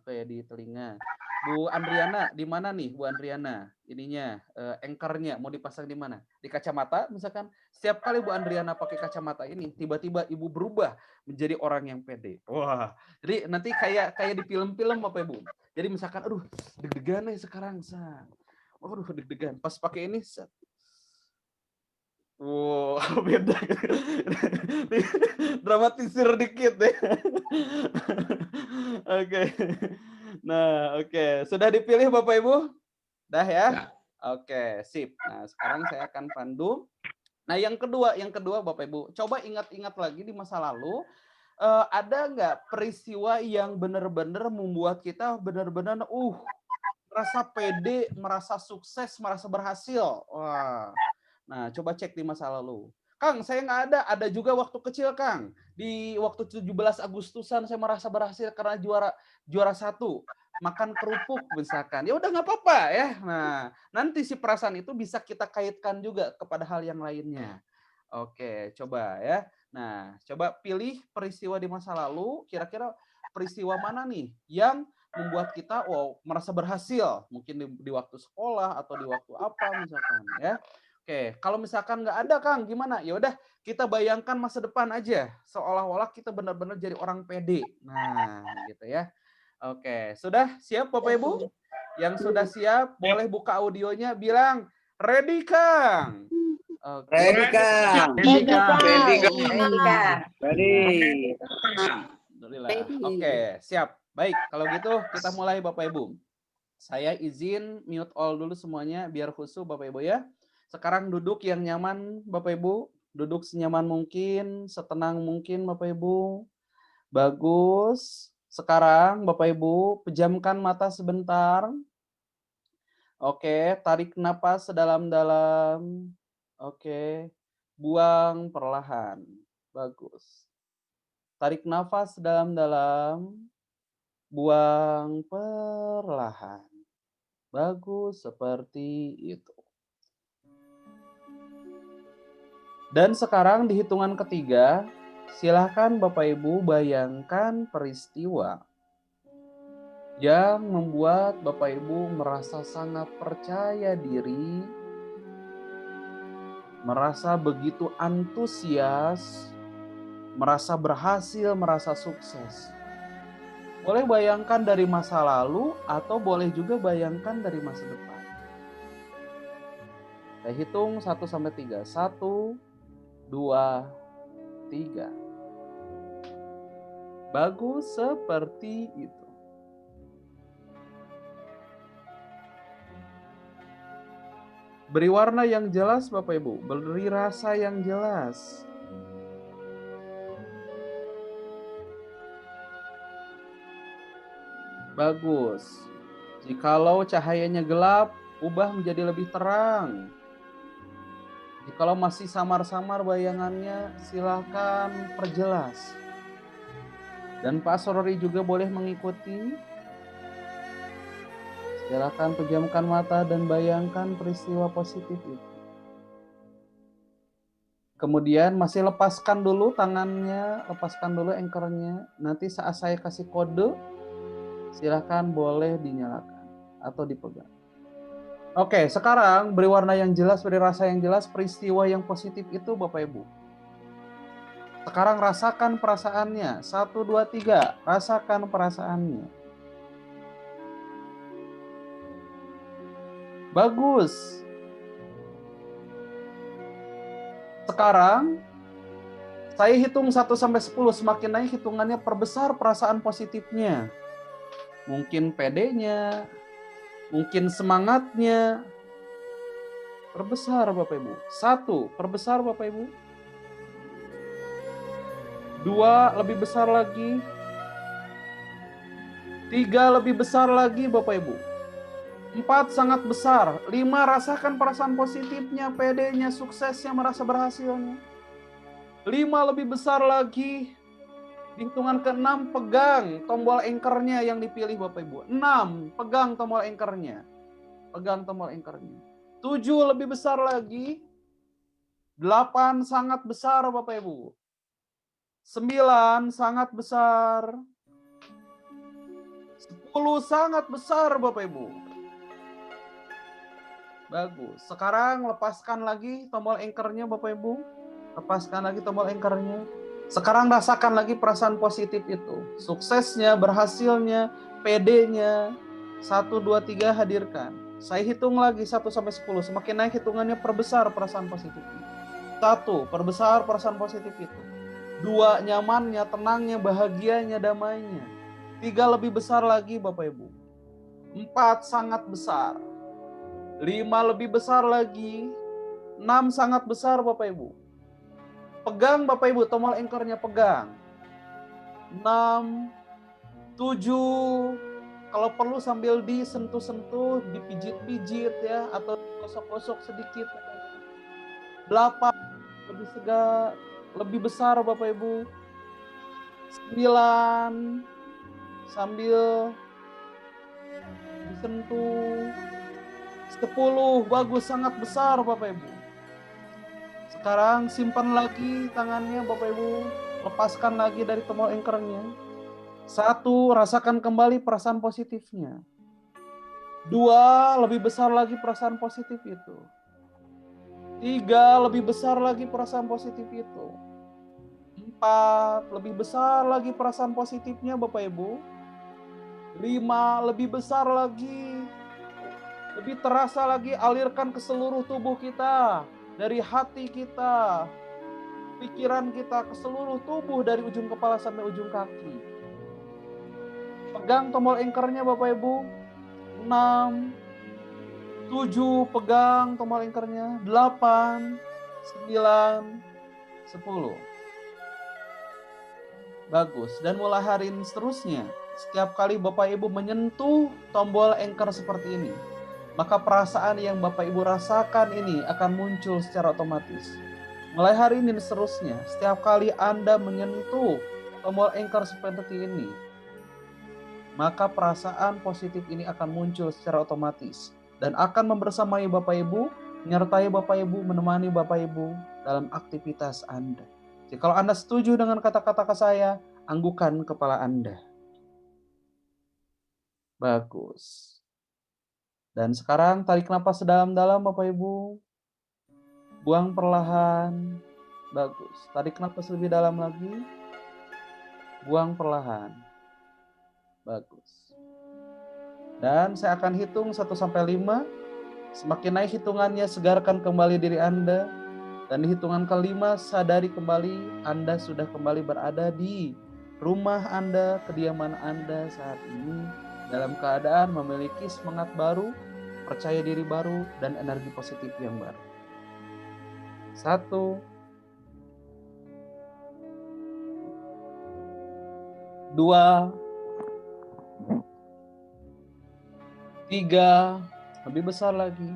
Speaker 1: kayak di telinga. Bu Andriana di mana nih Bu Andriana? Ininya anchor-nya mau dipasang di mana? Di kacamata misalkan. Setiap kali Bu Andriana pakai kacamata ini, tiba-tiba Ibu berubah menjadi orang yang pede. Wah, jadi nanti kayak di film-film Bapak Ibu. Jadi misalkan aduh deg-degan nih sekarang, waduh deg-degan. Pas pakai ini wow, beda. Dramatisir dikit deh. Oke. Nah, oke. Sudah dipilih Bapak Ibu? Dah ya? Oke, sip. Nah, sekarang saya akan pandu. Nah, yang kedua Bapak Ibu, coba ingat-ingat lagi di masa lalu, ada nggak peristiwa yang benar-benar membuat kita benar-benar merasa pede, merasa sukses, merasa berhasil. Wah. Nah, coba cek di masa lalu. Kang, saya nggak ada. Ada juga waktu kecil, Kang. Di waktu 17 Agustusan saya merasa berhasil karena juara 1. Makan kerupuk misalkan. Ya udah nggak apa-apa ya. Nah, nanti si perasaan itu bisa kita kaitkan juga kepada hal yang lainnya. Oke, coba ya. Nah, coba pilih peristiwa di masa lalu. Kira-kira peristiwa mana nih yang membuat kita merasa berhasil. Mungkin di waktu sekolah atau di waktu apa misalkan ya. Oke, kalau misalkan nggak ada Kang, gimana? Ya udah, kita bayangkan masa depan aja, seolah-olah kita benar-benar jadi orang pede. Nah, gitu ya. Oke, sudah siap Bapak Ibu? Yang sudah siap, boleh buka audionya, bilang ready Kang. Oke.
Speaker 4: Ready Kang.
Speaker 1: Ready Kang.
Speaker 4: Ready Kang.
Speaker 1: Ready. Oke, siap. Baik, kalau gitu kita mulai Bapak Ibu. Saya izin mute all dulu semuanya biar khusyuk Bapak Ibu ya. Sekarang duduk yang nyaman Bapak Ibu. Duduk senyaman mungkin, setenang mungkin Bapak Ibu. Bagus. Sekarang Bapak Ibu pejamkan mata sebentar. Oke, tarik napas sedalam-dalam. Oke, buang perlahan. Bagus. Tarik nafas dalam-dalam. Buang perlahan. Bagus, seperti itu. Dan sekarang di hitungan ketiga, silahkan Bapak Ibu bayangkan peristiwa yang membuat Bapak Ibu merasa sangat percaya diri, merasa begitu antusias, merasa berhasil, merasa sukses. Boleh bayangkan dari masa lalu atau boleh juga bayangkan dari masa depan. Saya hitung 1 sampai 3. 1, 2, 3. Bagus, seperti itu. Beri warna yang jelas Bapak Ibu, beri rasa yang jelas. Bagus. Jikalau cahayanya gelap, ubah menjadi lebih terang. Jikalau masih samar-samar bayangannya, silakan perjelas. Dan Pak Sorori juga boleh mengikuti. Silakan pejamkan mata dan bayangkan peristiwa positif itu. Kemudian masih lepaskan dulu tangannya, lepaskan dulu anchor-nya. Nanti saat saya kasih kode, silakan boleh dinyalakan atau dipegang. Oke, sekarang beri warna yang jelas, beri rasa yang jelas peristiwa yang positif itu Bapak Ibu. Sekarang rasakan perasaannya. 1, 2, 3. Rasakan perasaannya. Bagus. Sekarang saya hitung 1 sampai 10, semakin naik hitungannya perbesar perasaan positifnya. Mungkin PD-nya, mungkin semangatnya. Perbesar Bapak Ibu. 1, perbesar Bapak Ibu. 2, lebih besar lagi. 3, lebih besar lagi Bapak Ibu. 4, sangat besar. 5, rasakan perasaan positifnya, PD-nya, suksesnya, merasa berhasilnya. 5, lebih besar lagi. Di hitungan ke-6, pegang tombol anchor-nya yang dipilih Bapak Ibu. 6, pegang tombol anchor-nya. Pegang tombol anchor-nya. 7, lebih besar lagi. 8, sangat besar Bapak Ibu. 9, sangat besar. 10, sangat besar Bapak Ibu. Bagus. Sekarang lepaskan lagi tombol anchor-nya Bapak Ibu. Lepaskan lagi tombol anchor-nya. Sekarang rasakan lagi perasaan positif itu. Suksesnya, berhasilnya, PD-nya. 1, 2, 3 hadirkan. Saya hitung lagi 1 sampai 10. Semakin naik hitungannya perbesar perasaan positifnya. 1, perbesar perasaan positif itu. 2, nyamannya, tenangnya, bahagianya, damainya. 3, lebih besar lagi Bapak Ibu. 4, sangat besar. 5, lebih besar lagi. 6, sangat besar Bapak Ibu. Pegang Bapak Ibu, tombol anchor-nya pegang. 6, 7, kalau perlu sambil disentuh-sentuh, dipijit-pijit ya, atau gosok-gosok sedikit. 8, lebih segar, lebih besar Bapak Ibu. 9, sambil disentuh. 10, bagus, sangat besar Bapak Ibu. Sekarang simpan lagi tangannya Bapak Ibu. Lepaskan lagi dari tombol anchor-nya. 1, rasakan kembali perasaan positifnya. 2, lebih besar lagi perasaan positif itu. 3, lebih besar lagi perasaan positif itu. 4, lebih besar lagi perasaan positifnya Bapak Ibu. 5, lebih besar lagi. Lebih terasa lagi, alirkan ke seluruh tubuh kita. Dari hati kita, pikiran kita, ke seluruh tubuh dari ujung kepala sampai ujung kaki. Pegang tombol anchor-nya Bapak Ibu. 6, 7, pegang tombol anchor-nya. 8, 9, 10. Bagus. Dan mulai hari ini seterusnya, setiap kali Bapak Ibu menyentuh tombol anchor seperti ini, maka perasaan yang Bapak Ibu rasakan ini akan muncul secara otomatis. Mulai hari ini dan seterusnya, setiap kali Anda menyentuh tombol anchor seperti ini, maka perasaan positif ini akan muncul secara otomatis dan akan membersamai Bapak Ibu, menyertai Bapak Ibu, menemani Bapak Ibu dalam aktivitas Anda. Jadi kalau Anda setuju dengan kata-kata saya, anggukan kepala Anda. Bagus. Dan sekarang tarik napas sedalam-dalam Bapak Ibu. Buang perlahan. Bagus. Tarik napas lebih dalam lagi. Buang perlahan. Bagus. Dan saya akan hitung 1 sampai 5. Semakin naik hitungannya, segarkan kembali diri Anda. Dan di hitungan ke-5, sadari kembali Anda sudah kembali berada di rumah Anda, kediaman Anda saat ini. Dalam keadaan memiliki semangat baru, percaya diri baru, dan energi positif yang baru. 1, 2, 3, lebih besar lagi.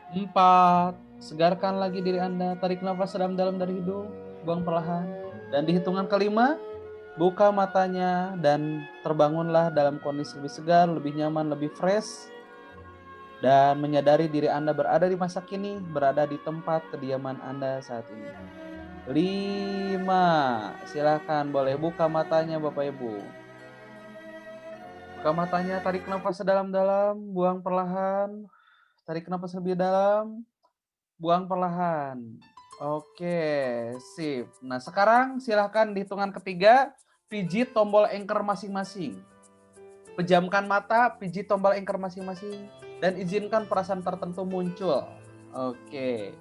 Speaker 1: 4, segarkan lagi diri Anda, tarik nafas dalam-dalam dari hidung, buang perlahan. Dan di hitungan ke-5, buka matanya dan terbangunlah dalam kondisi lebih segar, lebih nyaman, lebih fresh. Dan menyadari diri Anda berada di masa kini, berada di tempat kediaman Anda saat ini. 5, silakan boleh buka matanya Bapak Ibu. Buka matanya, tarik nafas dalam-dalam, buang perlahan. Tarik nafas lebih dalam, buang perlahan. Oke, sip. Nah sekarang silahkan di hitungan ketiga, pijit tombol anchor masing-masing. Pejamkan mata, pijit tombol anchor masing-masing. Dan izinkan perasaan tertentu muncul. Oke.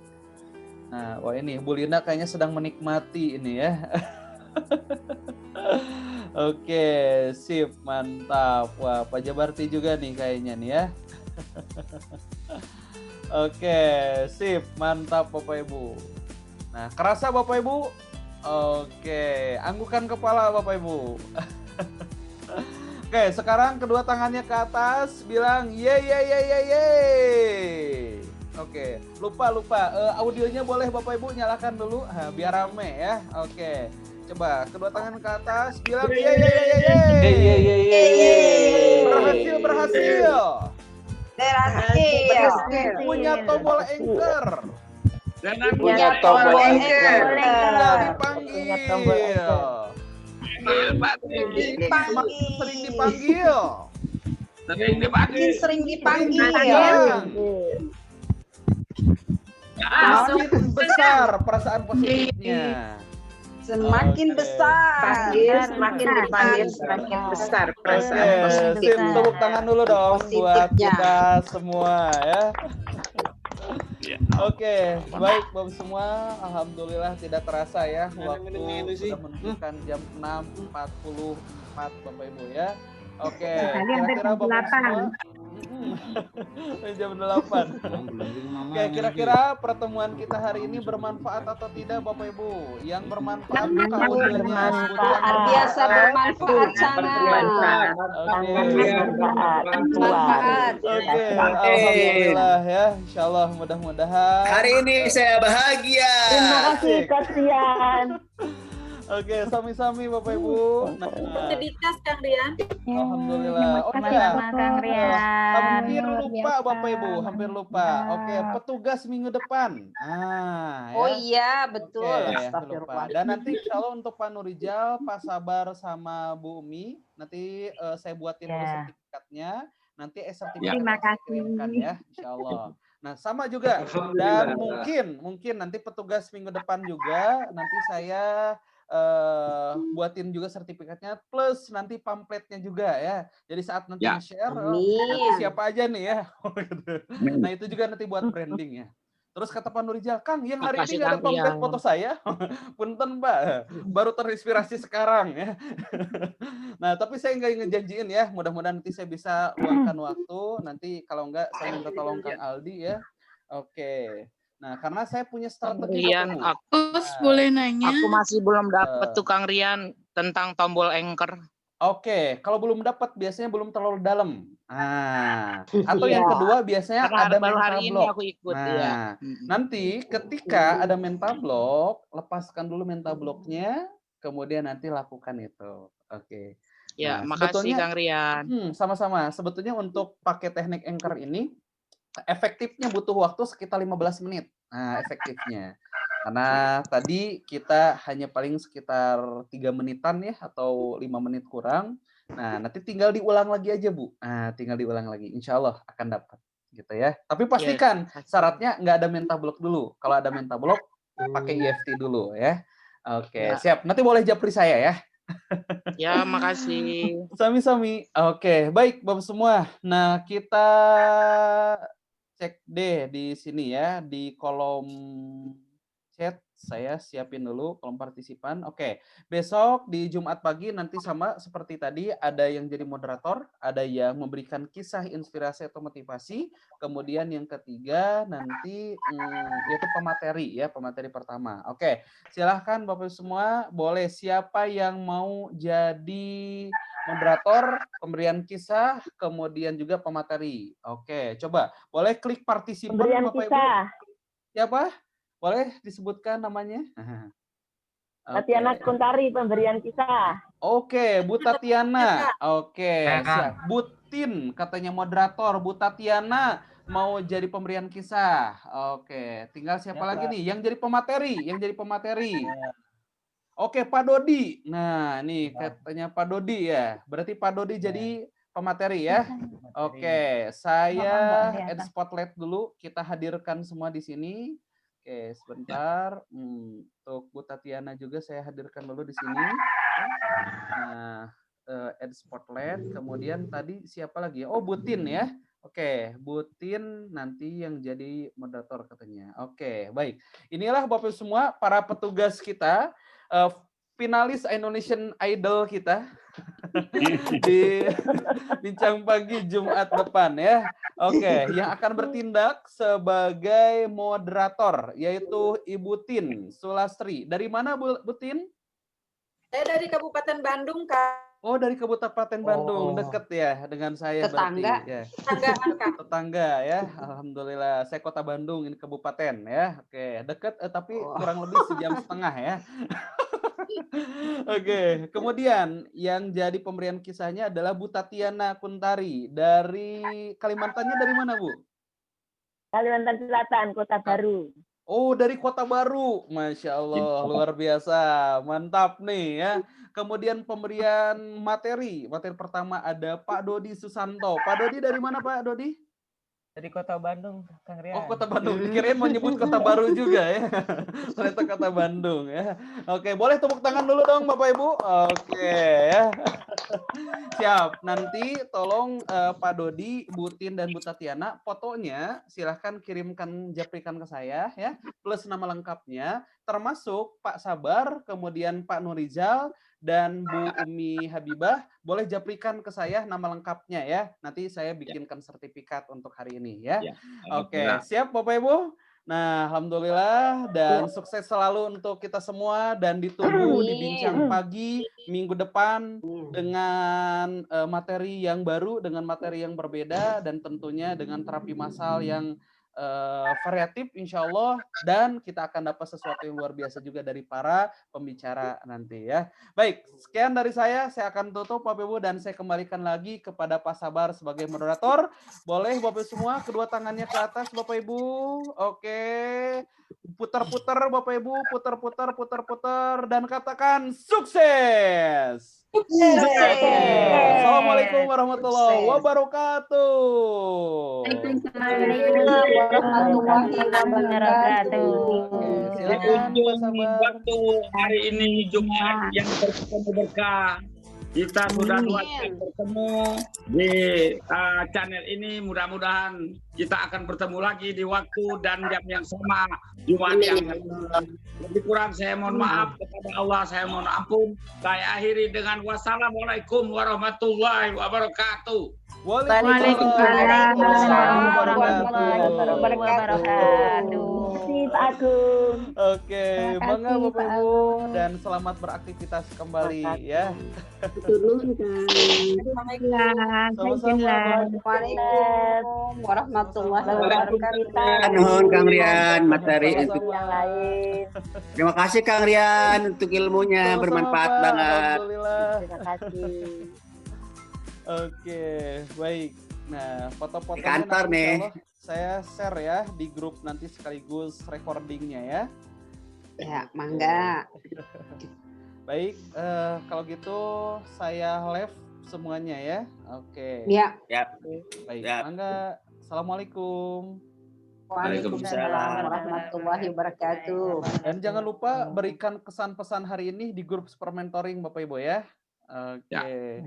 Speaker 1: Nah, wah ini Bu Lina kayaknya sedang menikmati ini ya. Oke, sip, mantap. Wah, Pak Jabarti juga nih kayaknya nih ya. Oke, sip, mantap Bapak Ibu. Nah, kerasa Bapak Ibu? Oke, anggukan kepala Bapak Ibu. Oke, sekarang kedua tangannya ke atas, bilang ye ye ye ye ye. Oke, lupa. Audionya boleh Bapak Ibu nyalakan dulu, biar rame ya. Oke. Coba kedua tangan ke atas, bilang ye ye ye ye ye. Berhasil. Punya tombol anchor.
Speaker 9: Punya tombol anchor.
Speaker 1: Sering dipanggil. Makin besar perasaan positifnya.
Speaker 9: Semakin besar.
Speaker 11: Semakin dipanggil, semakin besar perasaan positif.
Speaker 1: Sip, tepuk tangan dulu dong buat kita semua ya. Oke, baik Bapak semua, alhamdulillah tidak terasa ya waktu sudah menunjukkan jam 6.44 Bapak Ibu ya. Oke, kira-kira Bapak semua jam 8. Oke, kira-kira pertemuan kita hari ini bermanfaat atau tidak Bapak Ibu? Yang bermanfaat
Speaker 9: Luar biasa bermanfaat sangat.
Speaker 1: Oke, alhamdulillah ya. Insyaallah mudah-mudahan
Speaker 6: Hari ini saya bahagia.
Speaker 11: Terima kasih kasihan.
Speaker 1: Oke, sami-sami Bapak Ibu. Nah,
Speaker 10: Dedikas Kang Rian.
Speaker 1: alhamdulillah. Oh iya,
Speaker 2: Kang Rian.
Speaker 1: hampir lupa Bapak Ibu, hampir lupa. Oke, petugas minggu depan.
Speaker 9: Oh
Speaker 1: Ya.
Speaker 9: iya, betul.
Speaker 1: Oke, hampir lupa. Dan nanti kalau untuk Pak Nurijal, Pak Sabar sama Bu Umi, nanti saya buatin dulu sertifikatnya. Nanti sertifikatnya saya kirimkan ya, insya Allah. Nah, sama juga. Dan mungkin nanti petugas minggu depan juga, nanti saya buatin juga sertifikatnya plus nanti pamfletnya juga ya. Jadi saat nanti share nanti siapa aja nih ya. Nah, itu juga nanti buat branding ya. Terus kata Pak Nurijal, Kang, yang hari ini nggak ada pamflet foto saya. Punten Pak, baru terinspirasi sekarang ya. Nah, tapi saya nggak ngejanjiin ya. Mudah-mudahan nanti saya bisa luangkan waktu. Nanti kalau nggak, saya minta tolong Kang Aldi ya. Oke. Nah, karena saya punya strategi.
Speaker 12: Rian, boleh nanya? Aku masih belum dapat tuh Kang Rian tentang tombol anchor.
Speaker 1: Oke, kalau belum dapat biasanya belum terlalu dalam. Atau yang kedua biasanya ada mental block. Nanti ketika ada mental block, lepaskan dulu mental blocknya, kemudian nanti lakukan itu. Oke.
Speaker 12: Ya, makasih Kang Rian.
Speaker 1: Sama-sama. Sebetulnya untuk pakai teknik anchor ini efektifnya butuh waktu sekitar 15 menit. Nah, efektifnya. Karena tadi kita hanya paling sekitar 3 menitan ya, atau 5 menit kurang. Nah, nanti tinggal diulang lagi aja, Bu. Nah, tinggal diulang lagi. Insya Allah akan dapat. Gitu ya. Tapi pastikan syaratnya nggak ada mental block dulu. Kalau ada mental block, pakai EFT dulu ya. Oke, siap. Nanti boleh japri saya ya.
Speaker 12: Ya, makasih.
Speaker 1: Sami-sami. Oke, baik Bapak semua. Nah, kita cek deh di sini ya, di kolom chat. Saya siapin dulu kolom partisipan. Oke, besok di Jumat pagi nanti sama seperti tadi, ada yang jadi moderator, ada yang memberikan kisah inspirasi atau motivasi. Kemudian yang ketiga nanti yaitu pemateri ya, pemateri pertama. Oke, silahkan Bapak semua, boleh siapa yang mau jadi moderator, pemberian kisah, kemudian juga pemateri. Oke, coba boleh klik partisipan Bapak Ibu. Siapa? Boleh disebutkan namanya?
Speaker 11: Tatiana Kuntari, pemberian kisah.
Speaker 1: Oke, Bu Tatiana. Oke, siap. Bu Tin katanya moderator. Bu Tatiana mau jadi pemberian kisah. Oke, tinggal siapa lagi nih? Yang jadi pemateri. Oke, Pak Dodi. Nah, nih katanya Pak Dodi ya. Berarti Pak Dodi jadi pemateri ya. Oke, saya add spotlight dulu. Kita hadirkan semua di sini. Oke, sebentar. Untuk Bu Tatiana juga saya hadirkan dulu di sini. Nah, add spotlight. Kemudian tadi siapa lagi? Oh, Bu Tin ya. Oke, Butin nanti yang jadi moderator katanya. Oke, baik. Inilah Bapak semua para petugas kita, finalis Indonesian Idol kita di Bincang Pagi Jumat depan ya. Oke, yang akan bertindak sebagai moderator yaitu Ibu Tin Sulastri. Dari mana Bu Tin?
Speaker 10: Saya dari Kabupaten Bandung, Kak.
Speaker 1: Oh, dari Kabupaten Bandung, deket ya dengan saya
Speaker 9: Tetangga.
Speaker 1: berarti ya.
Speaker 10: Kak.
Speaker 1: Tetangga ya. Alhamdulillah. Saya Kota Bandung, ini kabupaten ya. Oke, deket tapi kurang lebih sejam setengah ya. Oke, kemudian yang jadi pemberian kisahnya adalah Bu Tatiana Kuntari dari Kalimantannya dari mana, Bu?
Speaker 2: Kalimantan Selatan, Kota Baru.
Speaker 1: Oh, dari Kota Baru. Masya Allah, luar biasa. Mantap nih ya. Kemudian pemberian materi. Materi pertama ada Pak Dodi Susanto. Pak Dodi dari mana, Pak Dodi?
Speaker 5: Dari Kota Bandung, Kang Rian.
Speaker 1: Oh, Kota Bandung. Dikirain mau nyebut Kota Baru juga ya. Ternyata Kota Bandung ya. Oke, boleh tepuk tangan dulu dong Bapak Ibu. Oke ya. Siap. Nanti tolong Pak Dodi, Bu Tin dan Bu Tatiana fotonya silahkan kirimkan japrikan ke saya ya. Plus nama lengkapnya termasuk Pak Sabar, kemudian Pak Nurizal dan Bu Umi Habibah boleh japrikan ke saya nama lengkapnya ya. Nanti saya bikinkan sertifikat untuk hari ini ya. Oke, siap Bapak Ibu? Nah, alhamdulillah dan sukses selalu untuk kita semua dan ditunggu di Bincang Pagi minggu depan dengan materi yang baru, dengan materi yang berbeda dan tentunya dengan terapi massal yang variatif insya Allah, dan kita akan dapat sesuatu yang luar biasa juga dari para pembicara nanti ya. Baik, sekian dari saya akan tutup Bapak Ibu dan saya kembalikan lagi kepada Pak Sabar sebagai moderator. Boleh Bapak Ibu semua kedua tangannya ke atas Bapak Ibu. Oke. Putar-putar Bapak Ibu, putar-putar dan katakan sukses. Assalamualaikum warahmatullahi wabarakatuh.
Speaker 9: Waalaikumsalam warahmatullahi
Speaker 4: Silakan waktu hari ini Jumat yang berkah. Kita sudah dua kali bertemu di channel ini. Mudah-mudahan kita akan bertemu lagi di waktu dan jam yang sama Jumat yang lebih kurang saya mohon maaf kepada Allah, saya mohon ampun. Saya akhiri dengan wassalamualaikum warahmatullahi wabarakatuh.
Speaker 2: Waalaikumsalam warahmatullahi wabarakatuh. Pak Agung.
Speaker 1: Oke, bangga Bapak Ibu dan selamat beraktivitas kembali ya.
Speaker 9: Waalaikumsalam warahmatullahi wabarakatuh.
Speaker 13: Nuhun Kang Rian materi untuk
Speaker 2: yang lain.
Speaker 13: Terima kasih Kang Rian untuk ilmunya bermanfaat banget.
Speaker 2: Terima kasih.
Speaker 1: Oke, baik. Nah, foto-fotonya
Speaker 13: di kantor nih.
Speaker 1: Saya share ya di grup nanti sekaligus recordingnya ya.
Speaker 9: Ya, mangga.
Speaker 1: Baik, kalau gitu saya live semuanya ya. Oke.
Speaker 9: Ya.
Speaker 1: Baik, mangga. Assalamualaikum.
Speaker 9: Waalaikumsalam warahmatullahi wabarakatuh.
Speaker 1: Dan jangan lupa berikan kesan pesan hari ini di grup Super Mentoring Bapak Ibu ya. Oke.